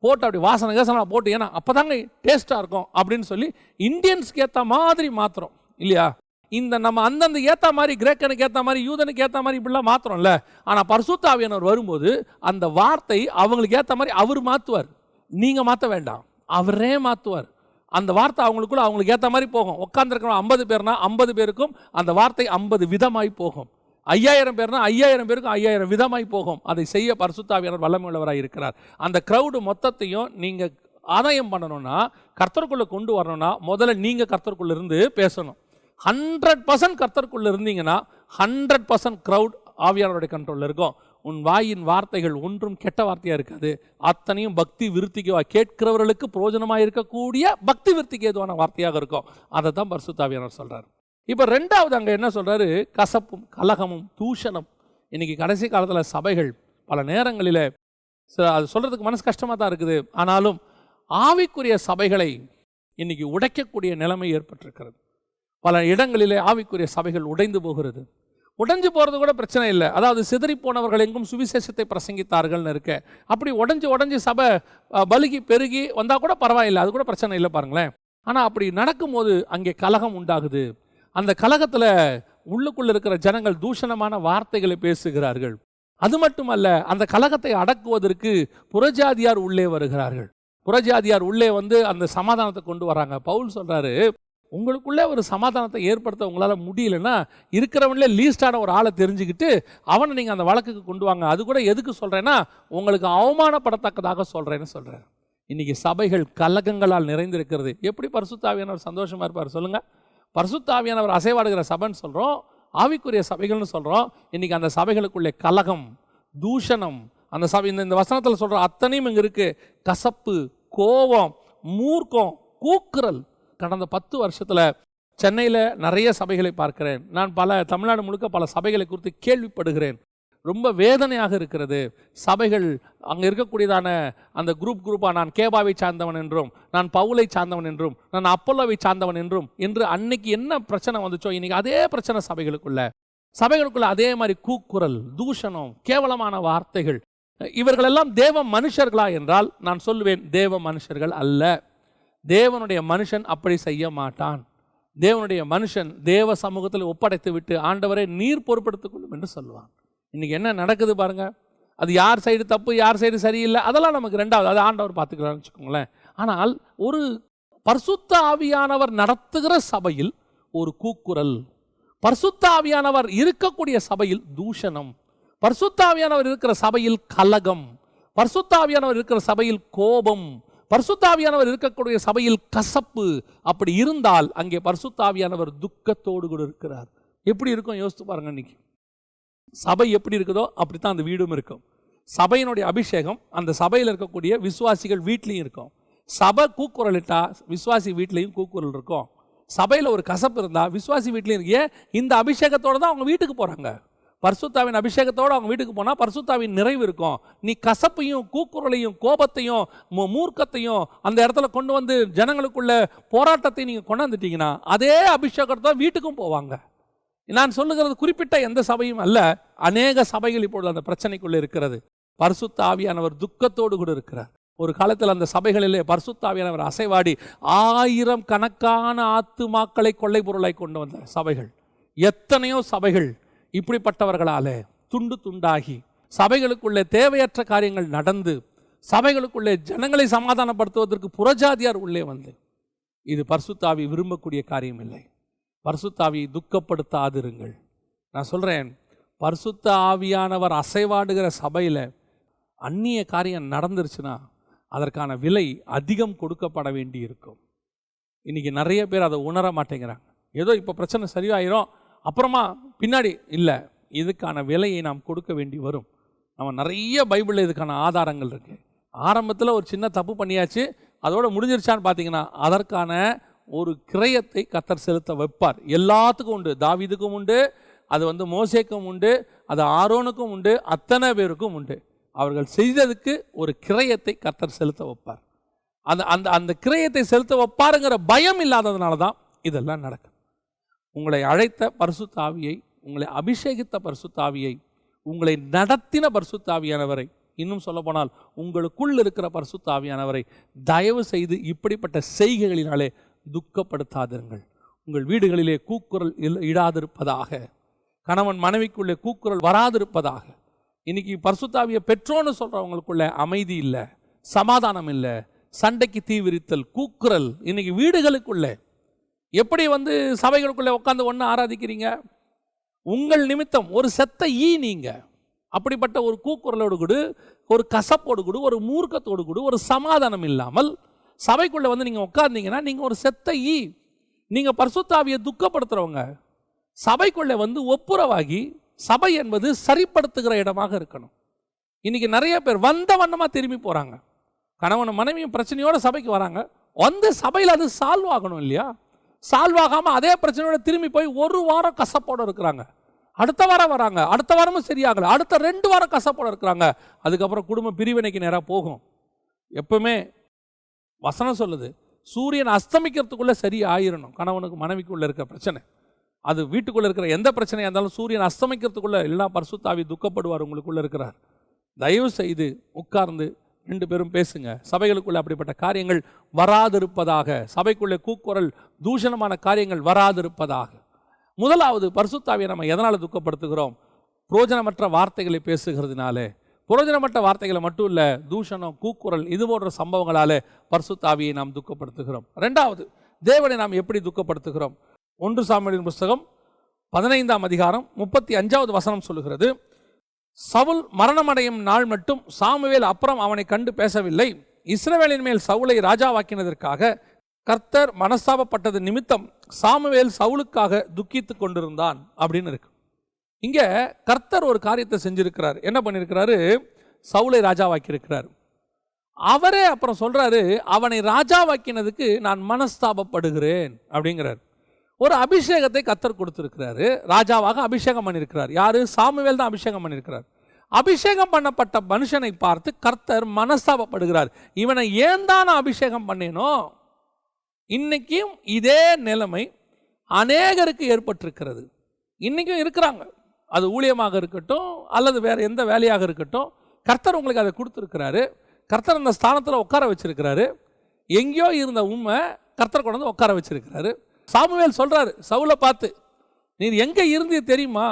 போட்டு அப்படி வாசனை கேசனை போட்டு, ஏன்னா அப்போ தாங்க டேஸ்ட்டாக இருக்கும் அப்படின்னு சொல்லி இந்தியன்ஸ்க்கு ஏற்ற மாதிரி மாத்திரம் இல்லையா? இந்த நம்ம அந்தந்த ஏற்ற மாதிரி, கிரேக்கனுக்கு ஏற்ற மாதிரி, யூதனுக்கு ஏற்ற மாதிரி இப்படிலாம் மாத்திரம்ல. ஆனால் பரிசுத்த ஆவியானவர் வரும்போது அந்த வார்த்தை அவங்களுக்கு ஏற்ற மாதிரி அவர் மாற்றுவார். நீங்கள் மாற்ற வேண்டாம், அவரே மாற்றுவார். அந்த வார்த்தை அவங்களுக்குள்ள அவங்களுக்கு ஏற்ற மாதிரி போகும். உட்காந்துருக்கணும் 50 பேர்னா 50 பேருக்கும் அந்த வார்த்தை 50 விதமாய் போகும். 5000 பேர்னா 5000 பேருக்கும் 5000 விதமாய் போகும். அதை செய்ய பரிசுத்த ஆவியானவர் வல்லமை உள்ளவராக இருக்கிறார். அந்த க்ரௌடு மொத்தத்தையும் நீங்கள் ஆதாயம் பண்ணணும்னா, கர்த்தருக்குள்ளே கொண்டு வரணும்னா, முதல்ல நீங்கள் கர்த்தருக்குள்ளே இருந்து பேசணும். 100% கர்த்தருக்குள்ளே இருந்தீங்கன்னா 100% க்ரௌட் ஆவியானவருடைய கண்ட்ரோலில் இருக்கும். உன் வாயின் வார்த்தைகள் ஒன்றும் கெட்ட வார்த்தையாக இருக்காது. அத்தனையும் பக்தி விருத்திக்கு, கேட்கிறவர்களுக்கு பிரயோஜனமாக இருக்கக்கூடிய பக்தி விருத்திக்கு ஏதுவான வார்த்தையாக இருக்கும். அதை தான் பரிசுத்த ஆவியானவர் சொல்கிறார். இப்போ ரெண்டாவது அங்கே என்ன சொல்கிறாரு? கசப்பும் கலகமும் தூஷணம். இன்றைக்கி கடைசி காலத்தில் சபைகள் பல நேரங்களில் அது சொல்கிறதுக்கு மனசு கஷ்டமாக தான் இருக்குது. ஆனாலும் ஆவிக்குரிய சபைகளை இன்றைக்கி உடைக்கக்கூடிய நிலைமை ஏற்பட்டிருக்கிறது. பல இடங்களிலே ஆவிக்குரிய சபைகள் உடைந்து போகிறது. உடைஞ்சு போகிறது கூட பிரச்சனை இல்லை. அதாவது சிதறி போனவர்கள் எங்கும் சுவிசேஷத்தை பிரசங்கித்தார்கள்னு இருக்க. அப்படி உடஞ்சி சபை பலுகி பெருகி வந்தால் கூட பரவாயில்லை, அது கூட பிரச்சனை இல்லை பாருங்களேன். ஆனால் அப்படி நடக்கும்போது அங்கே கலகம் உண்டாகுது. அந்த கலகத்தில் உள்ளுக்குள்ள இருக்கிற ஜனங்கள் தூஷணமான வார்த்தைகளை பேசுகிறார்கள். அது மட்டுமல்ல, அந்த கலகத்தை அடக்குவதற்கு புறஜாதியார் உள்ளே வருகிறார்கள். புறஜாதியார் உள்ளே வந்து அந்த சமாதானத்தை கொண்டு வராங்க. பவுல் சொல்றாரு, உங்களுக்குள்ளே ஒரு சமாதானத்தை ஏற்படுத்த உங்களால் முடியலன்னா இருக்கிறவங்களே லீஸ்டான ஒரு ஆளை தெரிஞ்சுக்கிட்டு அவனை நீங்கள் அந்த வழக்குக்கு கொண்டு வாங்க. அது கூட எதுக்கு சொல்கிறேன்னா, உங்களுக்கு அவமானப்படத்தக்கதாக சொல்கிறேன்னு சொல்கிறார். இன்றைக்கி சபைகள் கலகங்களால் நிறைந்திருக்கிறது. எப்படி பரிசுத்த ஆவியானவர் சந்தோஷமாக இருப்பார் சொல்லுங்கள்? பரிசுத்த ஆவியானவர் அசைவாடுகிற சபைன்னு சொல்கிறோம், ஆவிக்குரிய சபைகள்னு சொல்கிறோம். இன்றைக்கி அந்த சபைகளுக்குள்ளே கலகம், தூஷணம், அந்த சபை இந்த வசனத்தில் சொல்கிற அத்தனையும் இங்கே இருக்குது. கசப்பு, கோபம், மூர்க்கம், கூக்குரல். கடந்த 10 வருஷத்தில் சென்னையில் நிறைய சபைகளை பார்க்கிறேன். நான் தமிழ்நாடு முழுக்க பல சபைகளை குறித்து கேள்விப்படுகிறேன். ரொம்ப வேதனையாக இருக்கிறது. சபைகள் அங்கே இருக்கக்கூடியதான அந்த குரூப்பாக நான் கேபாவை சார்ந்தவன் என்றும், நான் பவுலை சார்ந்தவன் என்றும், நான் அப்போலோவை சார்ந்தவன் என்றும் என்று அன்னைக்கு என்ன பிரச்சனை வந்துச்சோ இன்றைக்கி அதே பிரச்சனை சபைகளுக்குள்ள அதே மாதிரி கூக்குரல், தூஷணம், கேவலமான வார்த்தைகள். இவர்களெல்லாம் தேவ மனுஷர்களா என்றால் நான் சொல்லுவேன், தேவ மனுஷர்கள் அல்ல. தேவனுடைய மனுஷன் அப்படி செய்ய மாட்டான். தேவனுடைய மனுஷன் தேவ சமூகத்தில் ஒப்படைத்து விட்டு ஆண்டவரை நீர் பொறுப்படுத்திக் கொள்ளும் என்று சொல்லுவான். இன்றைக்கி என்ன நடக்குது பாருங்க. அது யார் சைடு தப்பு, யார் சைடு சரியில்லை, அதெல்லாம் நமக்கு ரெண்டாவது, அது ஆண்டவர் பார்த்துக்கிறான்னு வச்சுக்கோங்களேன். ஆனால் ஒரு பரிசுத்த ஆவியானவர் நடத்துகிற சபையில் ஒரு கூக்குரல், பரிசுத்த ஆவியானவர் இருக்கக்கூடிய சபையில் தூஷணம், பரிசுத்த ஆவியானவர் இருக்கிற சபையில் கலகம், பரிசுத்த ஆவியானவர் இருக்கிற சபையில் கோபம், பரிசுத்த ஆவியானவர் இருக்கக்கூடிய சபையில் கசப்பு. அப்படி இருந்தால் அங்கே பரிசுத்த ஆவியானவர் துக்கத்தோடு கூட இருக்கிறார். எப்படி இருக்கும் யோசித்து பாருங்க. இன்னைக்கு சபை எப்படி இருக்குதோ அப்படித்தான் அந்த வீடும் இருக்கும். சபையினுடைய அபிஷேகம் அந்த சபையில் இருக்கக்கூடிய விசுவாசிகள் வீட்லையும் இருக்கும். சபை கூக்குரலிட்டா விசுவாசி வீட்லையும் கூக்குரல் இருக்கும். சபையில் ஒரு கசப்பு இருந்தால் விசுவாசி வீட்லையும் இருக்கு. ஏன்? இந்த அபிஷேகத்தோடு தான் அவங்க வீட்டுக்கு போகிறாங்க. பரிசுத்தாவின் அபிஷேகத்தோடு அவங்க வீட்டுக்கு போனால் பரிசுத்தாவின் நிறைவு இருக்கும். நீ கசப்பையும் கூக்குரலையும் கோபத்தையும் மூர்க்கத்தையும் அந்த இடத்துல கொண்டு வந்து ஜனங்களுக்குள்ள போராட்டத்தை நீங்கள் கொண்டாந்துட்டீங்கன்னா அதே அபிஷேகத்தை வீட்டுக்கும் போவாங்க. நான் சொல்லுகிறது குறிப்பிட்ட எந்த சபையும் அல்ல, அநேக சபைகள் இப்பொழுது அந்த பிரச்சனைக்குள்ளே இருக்கிறது. பரிசுத்த ஆவியானவர் துக்கத்தோடு கூட இருக்கிறார். ஒரு காலத்தில் அந்த சபைகளிலே பரிசுத்த ஆவியானவர் அசைவாடி 1000 கணக்கான ஆத்துமாக்களை கொள்ளை பொருளாய் கொண்டு வந்த சபைகள். எத்தனையோ சபைகள் இப்படிப்பட்டவர்களாலே துண்டு துண்டாகி சபைகளுக்குள்ளே தேவையற்ற காரியங்கள் நடந்து சபைகளுக்குள்ளே ஜனங்களை சமாதானப்படுத்துவதற்கு புறஜாதியார் உள்ளே வந்து, இது பரிசுத்த ஆவி விரும்பக்கூடிய காரியம் இல்லை. பரிசுத்த ஆவியை துக்கப்படுத்தாதிருங்கள். நான் சொல்கிறேன், பரிசுத்த ஆவியானவர் அசைவாடுகிற சபையில் அந்நிய காரியம் நடந்துருச்சுன்னா அதற்கான விலை அதிகம் கொடுக்கப்பட வேண்டி இருக்கும். இன்றைக்கி நிறைய பேர் அதை உணர மாட்டேங்கிறாங்க. ஏதோ இப்போ பிரச்சனை சரியாயிரும், அப்புறமா பின்னாடி இல்லை, இதுக்கான விலையை நாம் கொடுக்க வேண்டி வரும். நம்ம நிறைய பைபிளில் இதுக்கான ஆதாரங்கள் இருக்குது. ஆரம்பத்தில் ஒரு சின்ன தப்பு பண்ணியாச்சு, அதோட முடிஞ்சிருச்சான்னு பார்த்தீங்கன்னா அதற்கான ஒரு கிரயத்தை கர்த்தர் செலுத்த வைப்பார். எல்லாத்துக்கும் உண்டு, தாவீதுக்கும் உண்டு, அது மோசேக்கும் உண்டு, அது ஆரோனுக்கும் உண்டு, அத்தனை பேருக்கும் உண்டு. அவர்கள் செய்ததுக்கு ஒரு கிரயத்தை கர்த்தர் செலுத்த வைப்பார். அந்த அந்த அந்த கிரயத்தை செலுத்த வைப்பாருங்கிற பயம் இல்லாததுனால தான் இதெல்லாம் நடக்கும். உங்களை அழைத்த பரிசுத்த ஆவியை, உங்களை அபிஷேகித்த பரிசுத்த ஆவியை, உங்களை நடத்தின பரிசுத்த ஆவியானவரை, இன்னும் சொல்ல போனால் உங்களுக்குள் இருக்கிற பரிசுத்த ஆவியானவரை தயவு செய்து இப்படிப்பட்ட செய்கைகளினாலே துக்கப்படுத்தாதிருங்கள். உங்கள் வீடுகளிலே கூக்குரல் இடாதிருப்பதாக, கணவன் மனைவிக்குள்ளே கூக்குரல் வராதிருப்பதாக. இன்னைக்கு பரிசுத்த ஆவியை பெற்றோன்னு சொல்றவங்களுக்குள்ள அமைதி இல்லை, சமாதானம் இல்லை, சண்டைக்கு தீவிரித்தல், கூக்குரல். இன்னைக்கு வீடுகளுக்குள்ளே எப்படி சபைகளுக்குள்ளே உட்காந்து ஒன்று ஆராதிக்கிறீங்க? உங்கள் நிமித்தம் ஒரு செத்த நீங்க அப்படிப்பட்ட ஒரு கூக்குரலோடு கூட, ஒரு கசப்போடு கூட, ஒரு மூர்க்கத்தோடு கூட, ஒரு சமாதானம் இல்லாமல் சபைக்குள்ளே நீங்கள் உட்கார்ந்தீங்கன்னா நீங்கள் ஒரு செத்த நீங்கள் பரிசுத்த ஆவியை துக்கப்படுத்துகிறவங்க. சபைக்குள்ளே ஒப்புரவாகி சபை என்பது சரிப்படுத்துகிற இடமாக இருக்கணும். இன்னைக்கு நிறைய பேர் வந்த வண்ணமாக திரும்பி போகிறாங்க. கணவனும் மனைவியும் பிரச்சனையோட சபைக்கு வராங்க, சபையில் அது சால்வ் ஆகணும் இல்லையா? சால்வ் ஆகாமல் அதே பிரச்சனையோட திரும்பி போய் ஒரு வாரம் கசப்போடு இருக்கிறாங்க. அடுத்த வாரம் வராங்க, அடுத்த வாரமும் சரியாகலை, அடுத்த 2 வாரம் கசப்போடு இருக்கிறாங்க. அதுக்கப்புறம் குடும்ப பிரிவினைக்கு நேராக போகும். எப்பவுமே வசனம் சொல்லுது, சூரியன் அஸ்தமிக்கிறதுக்குள்ளே சரி ஆயிரணும். கணவனுக்கு மனைவிக்குள்ளே இருக்கிற பிரச்சனை, அது வீட்டுக்குள்ளே இருக்கிற எந்த பிரச்சனையாக இருந்தாலும் சூரியன் அஸ்தமிக்கிறதுக்குள்ளே எல்லாம் பரிசுத்த ஆவி துக்கப்படுவார். உங்களுக்குள்ளே இருக்கிறார். தயவு செய்து உட்கார்ந்து 2 பேரும் பேசுங்க. சபைகளுக்குள்ளே அப்படிப்பட்ட காரியங்கள் வராதிருப்பதாக, சபைக்குள்ளே கூக்குரல் தூஷணமான காரியங்கள் வராதிருப்பதாக. முதலாவது, பரிசுத்த ஆவியை நம்ம எதனால் துக்கப்படுத்துகிறோம்? புரோஜனமற்ற வார்த்தைகளை பேசுகிறதுனாலே. புரோஜனமற்ற வார்த்தைகளை மட்டும் இல்லை, தூஷணம், கூக்குரல், இது போன்ற சம்பவங்களாலே பரிசுத்த ஆவியை நாம் துக்கப்படுத்துகிறோம். 2வது, தேவனை நாம் எப்படி துக்கப்படுத்துகிறோம்? 1 சாமுவேலின் புஸ்தகம் 15ஆம் அதிகாரம் 35வது வசனம் சொல்லுகிறது, சவுல் மரணமடையும் நாள் மட்டும் சாமுவேல் அப்புறம் அவனை கண்டு பேசவில்லை. இஸ்ரவேலின் மேல் சவுலை ராஜாவாக்கினதற்காக கர்த்தர் மனஸ்தாபப்பட்டது நிமித்தம் சாமுவேல் சவுலுக்காக துக்கித்து கொண்டிருந்தான் அப்படின்னு இருக்கு. இங்க கர்த்தர் ஒரு காரியத்தை செஞ்சிருக்கிறார். என்ன பண்ணியிருக்கிறாரு? சவுலை ராஜாவாக்கி இருக்கிறார். அவரே அப்புறம் சொல்றாரு, அவனை ராஜாவாக்கினதுக்கு நான் மனஸ்தாபப்படுகிறேன் அப்படிங்கிறார். ஒரு அபிஷேகத்தை கர்த்தர் கொடுத்திருக்கிறாரு, ராஜாவாக அபிஷேகம் பண்ணியிருக்கிறார். யாரு? சாமுவேல் தான் அபிஷேகம் பண்ணியிருக்கிறார். அபிஷேகம் பண்ணப்பட்ட மனுஷனை பார்த்து கர்த்தர் மனஸ்தாபப்படுகிறார். இவனை ஏன் தான் நான் அபிஷேகம் பண்ணேனோ? இன்னைக்கும் இதே நிலைமை அநேகருக்கு ஏற்பட்டிருக்கிறது. இன்னைக்கும் இருக்கிறாங்க. அது ஊழியமாக இருக்கட்டும் அல்லது வேற எந்த வேலையாக இருக்கட்டும், கர்த்தர் உங்களுக்கு அதை கொடுத்துருக்கிறாரு. கர்த்தர் அந்த ஸ்தானத்தில் உட்கார வச்சிருக்கிறாரு. எங்கேயோ இருந்த உண்மை கர்த்தர் கொண்டு வந்து உட்கார வச்சிருக்கிறாரு. சாமுவேல் சொல்றாரு சவுலை பார்த்து, நீர் எங்க இருந்து தெரியுமா?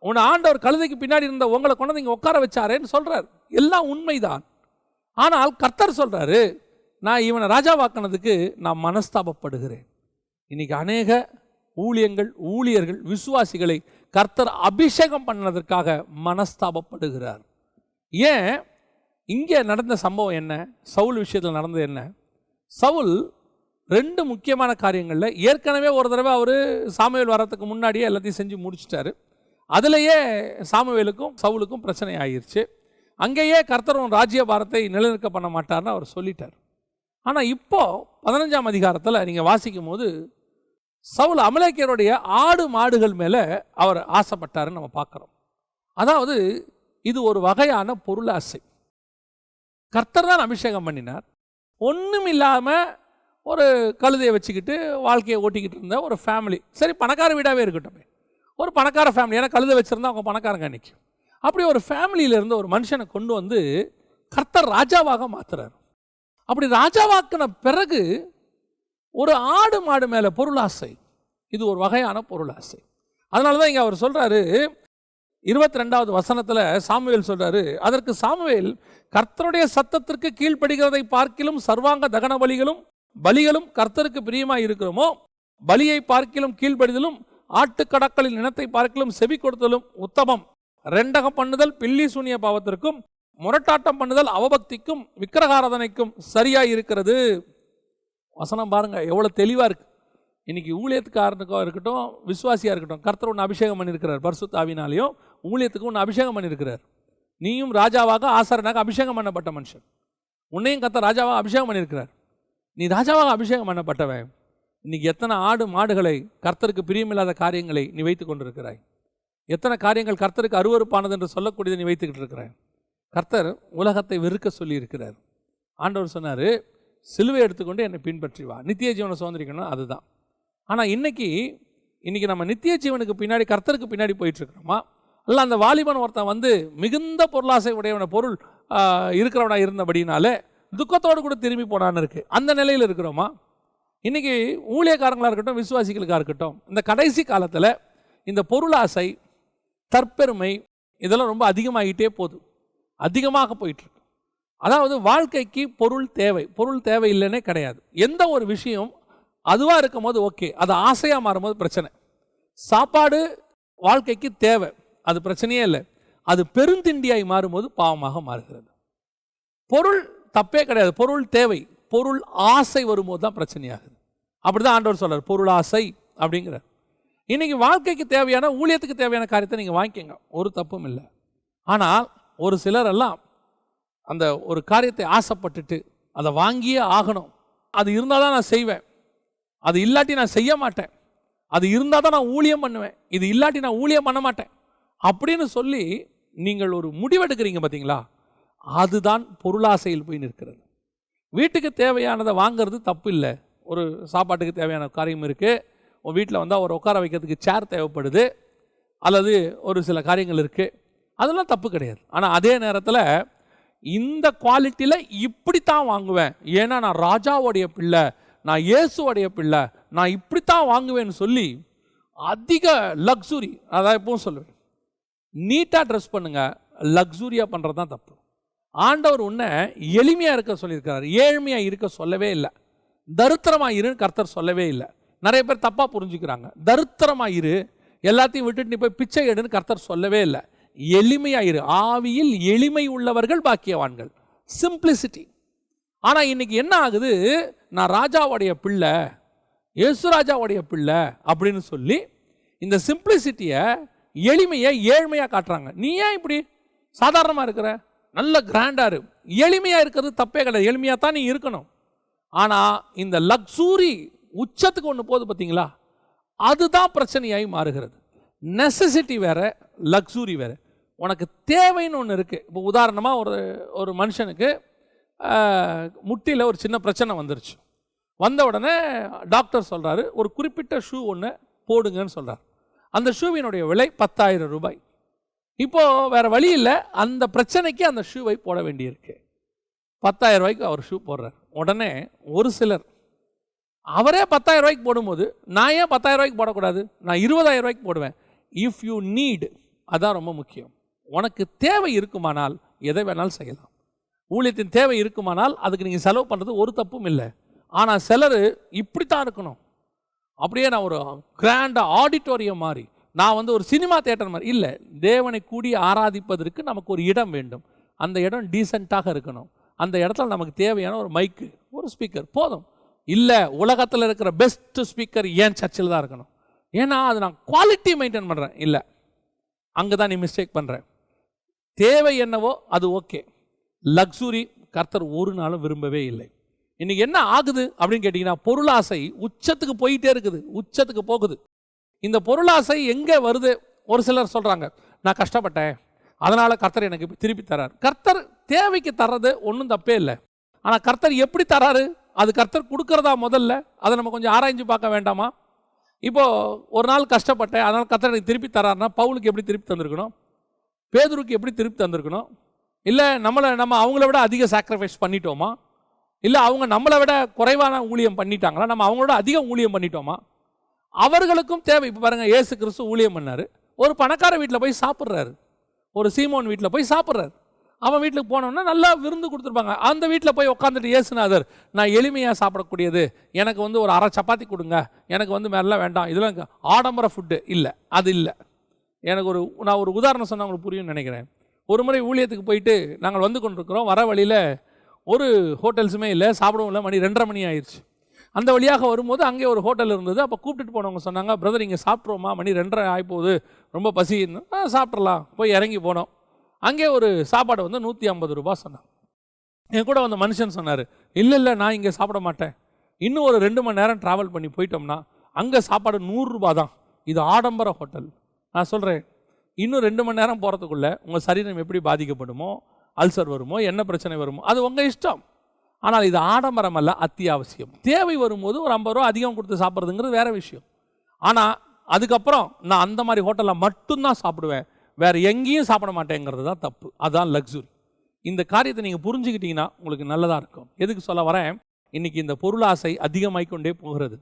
உன் ஆண்டவர் கழுதைக்கு பின்னாடி இருந்த உங்களை கொண்டு வந்து இங்கே உட்கார வச்சாரேன்னு சொல்றாரு. எல்லாம் உண்மைதான். ஆனால் கர்த்தர் சொல்றாரு, நான் இவனை ராஜாவாக்கினதுக்கு நான் மனஸ்தாபப்படுகிறேன். இன்னைக்கு அநேக ஊழியர்கள், விசுவாசிகளை கர்த்தர் அபிஷேகம் பண்ணதற்காக மனஸ்தாபப்படுகிறார். ஏன்? இங்கே நடந்த சம்பவம் என்ன? சவுல் விஷயத்தில் நடந்தது என்ன? சவுல் 2 முக்கியமான காரியங்களில் ஏற்கனவே ஒரு தடவை அவர் சாமுவேல் வரத்துக்கு முன்னாடியே எல்லாத்தையும் செஞ்சு முடிச்சிட்டாரு. அதுலேயே சாமுவேலுக்கும் சவுலுக்கும் பிரச்சனை ஆகிருச்சு. அங்கேயே கர்த்தரும் ராஜ்யபாரத்தை நிலநிற்க பண்ண மாட்டார்னு அவர் சொல்லிட்டார். ஆனால் இப்போ 15ஆம் அதிகாரத்தில் நீங்கள் வாசிக்கும் போது சவுல் அமலேக்கியருடைய ஆடு மாடுகள் மேலே அவர் ஆசைப்பட்டாருன்னு நம்ம பார்க்குறோம். அதாவது இது ஒரு வகையான பொருளாசை. கர்த்தர் தான் அபிஷேகம் பண்ணினார். ஒன்றும் இல்லாமல் ஒரு கழுதையை வச்சுக்கிட்டு வாழ்க்கையை ஓட்டிக்கிட்டு இருந்த ஒரு ஃபேமிலி, சரி பணக்கார வீடாகவே இருக்கட்டும், ஒரு பணக்கார ஃபேமிலி, ஏன்னா கழுதை வச்சுருந்தா அவங்க பணக்காரங்க அன்னைக்கு. அப்படி ஒரு ஃபேமிலியிலேருந்து ஒரு மனுஷனை கொண்டு வந்து கர்த்தர் ராஜாவாக மாற்றுறார். அப்படி ராஜாவாக்கின பிறகு ஒரு ஆடு மாடு மேலே பொருளாசை, இது ஒரு வகையான பொருளாசை. அதனால தான் இங்கே அவர் சொல்கிறாரு 22வது வசனத்தில் சாமுவேல் சொல்கிறாரு, அதற்கு சாமுவேல், கர்த்தருடைய சத்தத்திற்கு கீழ்ப்படுகிறதை பார்க்கிலும் சர்வாங்க தகன பலிகளும் கர்த்தருக்கு பிரியமாய் இருக்கிறோமோ, பலியை பார்க்கிலும் கீழ்ப்படிதலும் ஆட்டுக்கடக்களின் இனத்தை பார்க்கிலும் செவி கொடுத்தலும் உத்தமம். 2 பண்ணுதல் பில்லி சூனிய பாவத்திற்கும் முரட்டாட்டம் பண்ணுதல் அவபக்திக்கும் விக்கிரகாராதனைக்கும் சரியாய் இருக்கிறது. வசனம் பாருங்கள் எவ்வளோ தெளிவாக இருக்குது. இன்றைக்கி ஊழியத்துக்காரனுக்கோ இருக்கட்டும், விசுவாசியாக இருக்கட்டும், கர்த்தர் ஒன்று அபிஷேகம் பண்ணியிருக்கிறார். பரிசுத்த ஆவினாலேயும் ஊழியத்துக்கு ஒன்று அபிஷேகம் பண்ணியிருக்கிறார். நீயும் ராஜாவாக ஆசாரனாக அபிஷேகம் பண்ணப்பட்ட மனுஷன். உன்னையும் கர்த்தர் ராஜாவாக அபிஷேகம் பண்ணியிருக்கிறார். நீ ராஜாவாக அபிஷேகம் பண்ணப்பட்டவன். இன்றைக்கி எத்தனை ஆடு மாடுகளை, கர்த்தருக்கு பிரியமில்லாத காரியங்களை நீ வைத்து கொண்டிருக்கிறாய். எத்தனை காரியங்கள் கர்த்தருக்கு அருவருப்பானது என்று சொல்லக்கூடியதை நீ வைத்துக்கிட்டு இருக்கிறாய். கர்த்தர் உலகத்தை வெறுக்க சொல்லியிருக்கிறார். ஆண்டவர் சொன்னார், சிலுவை எடுத்துக்கொண்டு என்னை பின்பற்றி வா, நித்திய ஜீவனை சுதந்திரிக்கணும். அதுதான். ஆனால் இன்றைக்கி நம்ம நித்திய ஜீவனுக்கு பின்னாடி, கர்த்தருக்கு பின்னாடி போயிட்டுருக்கிறோமா, இல்லை அந்த வாலிபன் ஒருத்தன் வந்து மிகுந்த பொருளாசை உடையவனை, பொருள் இருக்கிறவனாக இருந்தபடினாலே துக்கத்தோடு கூட திரும்பி போனான்னு இருக்குது. அந்த நிலையில் இருக்கிறோமா? இன்றைக்கி ஊழியக்காரங்களாக இருக்கட்டும், விசுவாசிகளுக்காக இருக்கட்டும், இந்த கடைசி காலத்தில் இந்த பொருளாசை, தற்பெருமை இதெல்லாம் ரொம்ப அதிகமாகிட்டே போகுது. அதிகமாக போயிட்டுருக்கு. அதாவது வாழ்க்கைக்கு பொருள் தேவை. பொருள் தேவை இல்லைன்னே கிடையாது. எந்த ஒரு விஷயம் அதுவாக இருக்கும் போது ஓகே, அது ஆசையாக மாறும்போது பிரச்சனை. சாப்பாடு வாழ்க்கைக்கு தேவை, அது பிரச்சனையே இல்லை. அது பெருந்திண்டியாய் மாறும்போது பாவமாக மாறுகிறது. பொருள் தப்பே கிடையாது, பொருள் தேவை. பொருள் ஆசை வரும்போது தான் பிரச்சனையாகுது. அப்படி தான் ஆண்டவர் சொல்றார், பொருள் ஆசை அப்படிங்கிறார். இன்றைக்கி வாழ்க்கைக்கு தேவையான, ஊழியத்துக்கு தேவையான காரியத்தை நீங்கள் வாங்கிக்கோங்க, ஒரு தப்பும் இல்லை. ஆனால் ஒரு சிலர் எல்லாம் அந்த ஒரு காரியத்தை ஆசைப்பட்டுட்டு அதை வாங்கியே ஆகணும், அது இருந்தால் தான் நான் செய்வேன், அது இல்லாட்டி நான் செய்ய மாட்டேன், அது இருந்தால் தான் நான் ஊழியம் பண்ணுவேன், இது இல்லாட்டி நான் ஊழியம் பண்ண மாட்டேன் அப்படின்னு சொல்லி நீங்கள் ஒரு முடிவெடுக்கிறீங்க பார்த்தீங்களா, அதுதான் பொருளாசையில் போய் நிற்கிறது. வீட்டுக்கு தேவையானதை வாங்கிறது தப்பு இல்லை. ஒரு சாப்பாட்டுக்கு தேவையான காரியம் இருக்குது, உங்கள் வீட்டில் வந்தால் ஒரு உட்கார வைக்கிறதுக்கு சேர் தேவைப்படுது, அல்லது ஒரு சில காரியங்கள் இருக்குது, அதெல்லாம் தப்பு கிடையாது. ஆனால் அதே நேரத்தில் இந்த குவாலிட்டியில் இப்படித்தான் வாங்குவேன், ஏன்னா நான் ராஜாவுடைய பிள்ளை, நான் இயேசுவோடைய பிள்ளை, நான் இப்படித்தான் வாங்குவேன்னு சொல்லி அதிக லக்ஸுரி, அதான் எப்பவும் சொல்லுவேன், நீட்டாக ட்ரெஸ் பண்ணுங்கள், லக்ஸுரியாக பண்ணுறது தான் தப்பு. ஆண்டவர் உன்னை எளிமையாக இருக்க சொல்லியிருக்கிறார், ஏழ்மையாக இருக்க சொல்லவே இல்லை. தரித்திரமாக இருன்னு கர்த்தர் சொல்லவே இல்லை. நிறைய பேர் தப்பாக புரிஞ்சுக்கிறாங்க. தரித்திரமாக இரு, எல்லாத்தையும் விட்டுட்டு நீ போய் பிச்சை எடுன்னு கர்த்தர் சொல்லவே இல்லை. எளிமையாக இரு. ஆவியில் எளிமை உள்ளவர்கள் பாக்கியவான்கள், சிம்பிளிசிட்டி. ஆனால் இன்னைக்கு என்ன ஆகுது, நான் ராஜாவுடைய பிள்ளை, இயேசு ராஜாவுடைய பிள்ளை அப்படின்னு சொல்லி இந்த சிம்பிளிசிட்டியை, எளிமையை ஏழ்மையாக காட்டுறாங்க. நீ ஏன் இப்படி சாதாரணமாக இருக்கிற, நல்ல கிராண்டாக இரு. எளிமையாக இருக்கிறது தப்பே கிடையாது, எளிமையாக தான் நீ இருக்கணும். ஆனால் இந்த லக்ஸூரி உச்சத்துக்கு ஒன்று போகுது பார்த்தீங்களா, அதுதான் பிரச்சனையாகி மாறுகிறது. நெசசிட்டி வேறு, லக்ஸூரி வேறு. உனக்கு தேவைன்னு ஒன்று இருக்குது. இப்போ உதாரணமாக ஒரு மனுஷனுக்கு முட்டியில் ஒரு சின்ன பிரச்சனை வந்துருச்சு. வந்த உடனே டாக்டர் சொல்கிறாரு, ஒரு குறிப்பிட்ட ஷூ ஒன்று போடுங்கன்னு சொல்கிறார். அந்த ஷூவினுடைய விலை 10,000 ரூபாய். இப்போது வேறு வழி இல்லை, அந்த பிரச்சனைக்கு அந்த ஷூவை போட வேண்டியிருக்கு. 10,000 ரூபாய்க்கு அவர் ஷூ போடுறார். உடனே ஒரு சிலர் அவரே 10,000 ரூபாய்க்கு போடும்போது நான் ஏன் 10,000 ரூபாய்க்கு போடக்கூடாது, நான் 20,000 ரூபாய்க்கு போடுவேன். இஃப் யூ நீட், அதான் ரொம்ப முக்கியம். உனக்கு தேவை இருக்குமானால் எதை வேணாலும் செய்யலாம். ஊழியத்தின் தேவை இருக்குமானால் அதுக்கு நீங்கள் செலவு பண்ணுறது ஒரு தப்பும் இல்லை. ஆனால் சிலர் இப்படித்தான் இருக்கணும், அப்படியே நான் ஒரு கிராண்டாக ஆடிட்டோரியம் மாதிரி, நான் வந்து ஒரு சினிமா தியேட்டர் மாதிரி இல்லை. தேவனை கூடி ஆராதிப்பதற்கு நமக்கு ஒரு இடம் வேண்டும். அந்த இடம் டீசெண்டாக இருக்கணும். அந்த இடத்துல நமக்கு தேவையான ஒரு மைக்கு, ஒரு ஸ்பீக்கர் போதும். இல்லை உலகத்தில் இருக்கிற பெஸ்ட் ஸ்பீக்கர் ஏன் சர்ச்சில் தான் இருக்கணும், ஏன்னா அது நான் குவாலிட்டி மெயின்டைன் பண்ணுறேன். இல்லை, அங்கே தான் நீ மிஸ்டேக் பண்ணுறேன். தேவை என்னவோ அது ஓகே. லக்ஸுரி கர்த்தர் ஒரு நாளும் விரும்பவே இல்லை. இன்றைக்கி என்ன ஆகுது அப்படின்னு கேட்டிங்கன்னா, பொருளாசை உச்சத்துக்கு போயிட்டே இருக்குது, உச்சத்துக்கு போகுது. இந்த பொருளாசை எங்கே வருது? ஒரு சிலர் சொல்கிறாங்க, நான் கஷ்டப்பட்டேன் அதனால் கர்த்தர் எனக்கு திருப்பி தரார். கர்த்தர் தேவைக்கு தர்றது ஒன்றும் தப்பே இல்லை. ஆனால் கர்த்தர் எப்படி தராரு, அது கர்த்தர் கொடுக்குறதா முதல்ல, அதை நம்ம கொஞ்சம் ஆராய்ஞ்சு பார்க்க வேண்டாமா? இப்போது ஒரு நாள் கஷ்டப்பட்டேன் அதனால் கர்த்தர் எனக்கு திருப்பி தராருன்னா, பவுலுக்கு எப்படி திருப்பி தந்திருக்கணும், பேதுருக்கு எப்படி திருப்பி தந்திருக்கணும்? இல்லை நம்ம அவங்கள விட அதிக சாக்ரிஃபைஸ் பண்ணிட்டோமா? இல்லை அவங்க நம்மளை விட குறைவான ஊழியம் பண்ணிட்டாங்களா? நம்ம அவங்களோட அதிக ஊழியம் பண்ணிட்டோமா? அவர்களுக்கும் தேவை. இப்போ பாருங்கள், இயேசு கிறிஸ்து ஊழியம் பண்ணார். ஒரு பணக்கார வீட்டில் போய் சாப்பிட்றாரு, ஒரு சீமோன் வீட்டில் போய் சாப்பிட்றாரு. அவன் வீட்டுக்கு போனோன்னா நல்லா விருந்து கொடுத்துருப்பாங்க. அந்த வீட்டில் போய் உட்காந்துட்டு இயேசுநாதர், நான் எளிமையாக சாப்பிடக்கூடியது, எனக்கு வந்து ஒரு அரை சப்பாத்தி கொடுங்க, எனக்கு வந்து மேலாம் வேண்டாம், இதெல்லாம் ஆடம்பர ஃபுட்டு இல்லை, அது இல்லை. எனக்கு நான் ஒரு உதாரணம் சொன்னால் உங்களுக்கு புரியும்னு நினைக்கிறேன். ஒரு முறை ஊழியத்துக்கு போயிட்டு நாங்கள் வந்து கொண்டிருக்கிறோம். வர வழியில் ஒரு ஹோட்டல்ஸுமே இல்லை, சாப்பிடவும் இல்லை, மணி 2:30 மணி ஆயிடுச்சு. அந்த வழியாக வரும்போது அங்கே ஒரு ஹோட்டல் இருந்தது. அப்போ கூப்பிட்டுட்டு போனவங்க சொன்னாங்க, பிரதர் இங்கே சாப்பிட்ருவோமா, மணி 2:30 ஆகிப்போகுது, ரொம்ப பசின்னு. சாப்பிட்றலாம். போய் இறங்கி போனோம். அங்கே ஒரு சாப்பாடு வந்து 150 ரூபா சொன்னாங்க. என் கூட வந்த மனுஷன் சொன்னார், இல்லை நான் இங்கே சாப்பிட மாட்டேன், இன்னும் ஒரு 2 மணி நேரம் ட்ராவல் பண்ணி போயிட்டோம்னா அங்கே சாப்பாடு 100 ரூபா தான், இது ஆடம்பர ஹோட்டல். நான் சொல்கிறேன், இன்னும் 2 மணி நேரம் போகிறதுக்குள்ளே உங்கள் சரீரம் எப்படி பாதிக்கப்படுமோ, அல்சர் வருமோ, என்ன பிரச்சனை வருமோ, அது உங்கள் இஷ்டம். ஆனால் இது ஆடம்பரம் அல்ல, அத்தியாவசியம். தேவை வரும்போது ஒரு 50 ரூபா அதிகம் கொடுத்து சாப்பிட்றதுங்கிறது வேறு விஷயம். ஆனால் அதுக்கப்புறம் நான் அந்த மாதிரி ஹோட்டலில் மட்டும்தான் சாப்பிடுவேன், வேறு எங்கேயும் சாப்பிட மாட்டேங்கிறது தான் தப்பு. அதுதான் லக்ஸுரி. இந்த காரியத்தை நீங்கள் புரிஞ்சுக்கிட்டீங்கன்னா உங்களுக்கு நல்லதாக இருக்கும். எதுக்கு சொல்ல வரேன், இன்றைக்கி இந்த பொருளாசை அதிகமாகிக்கொண்டே போகிறது.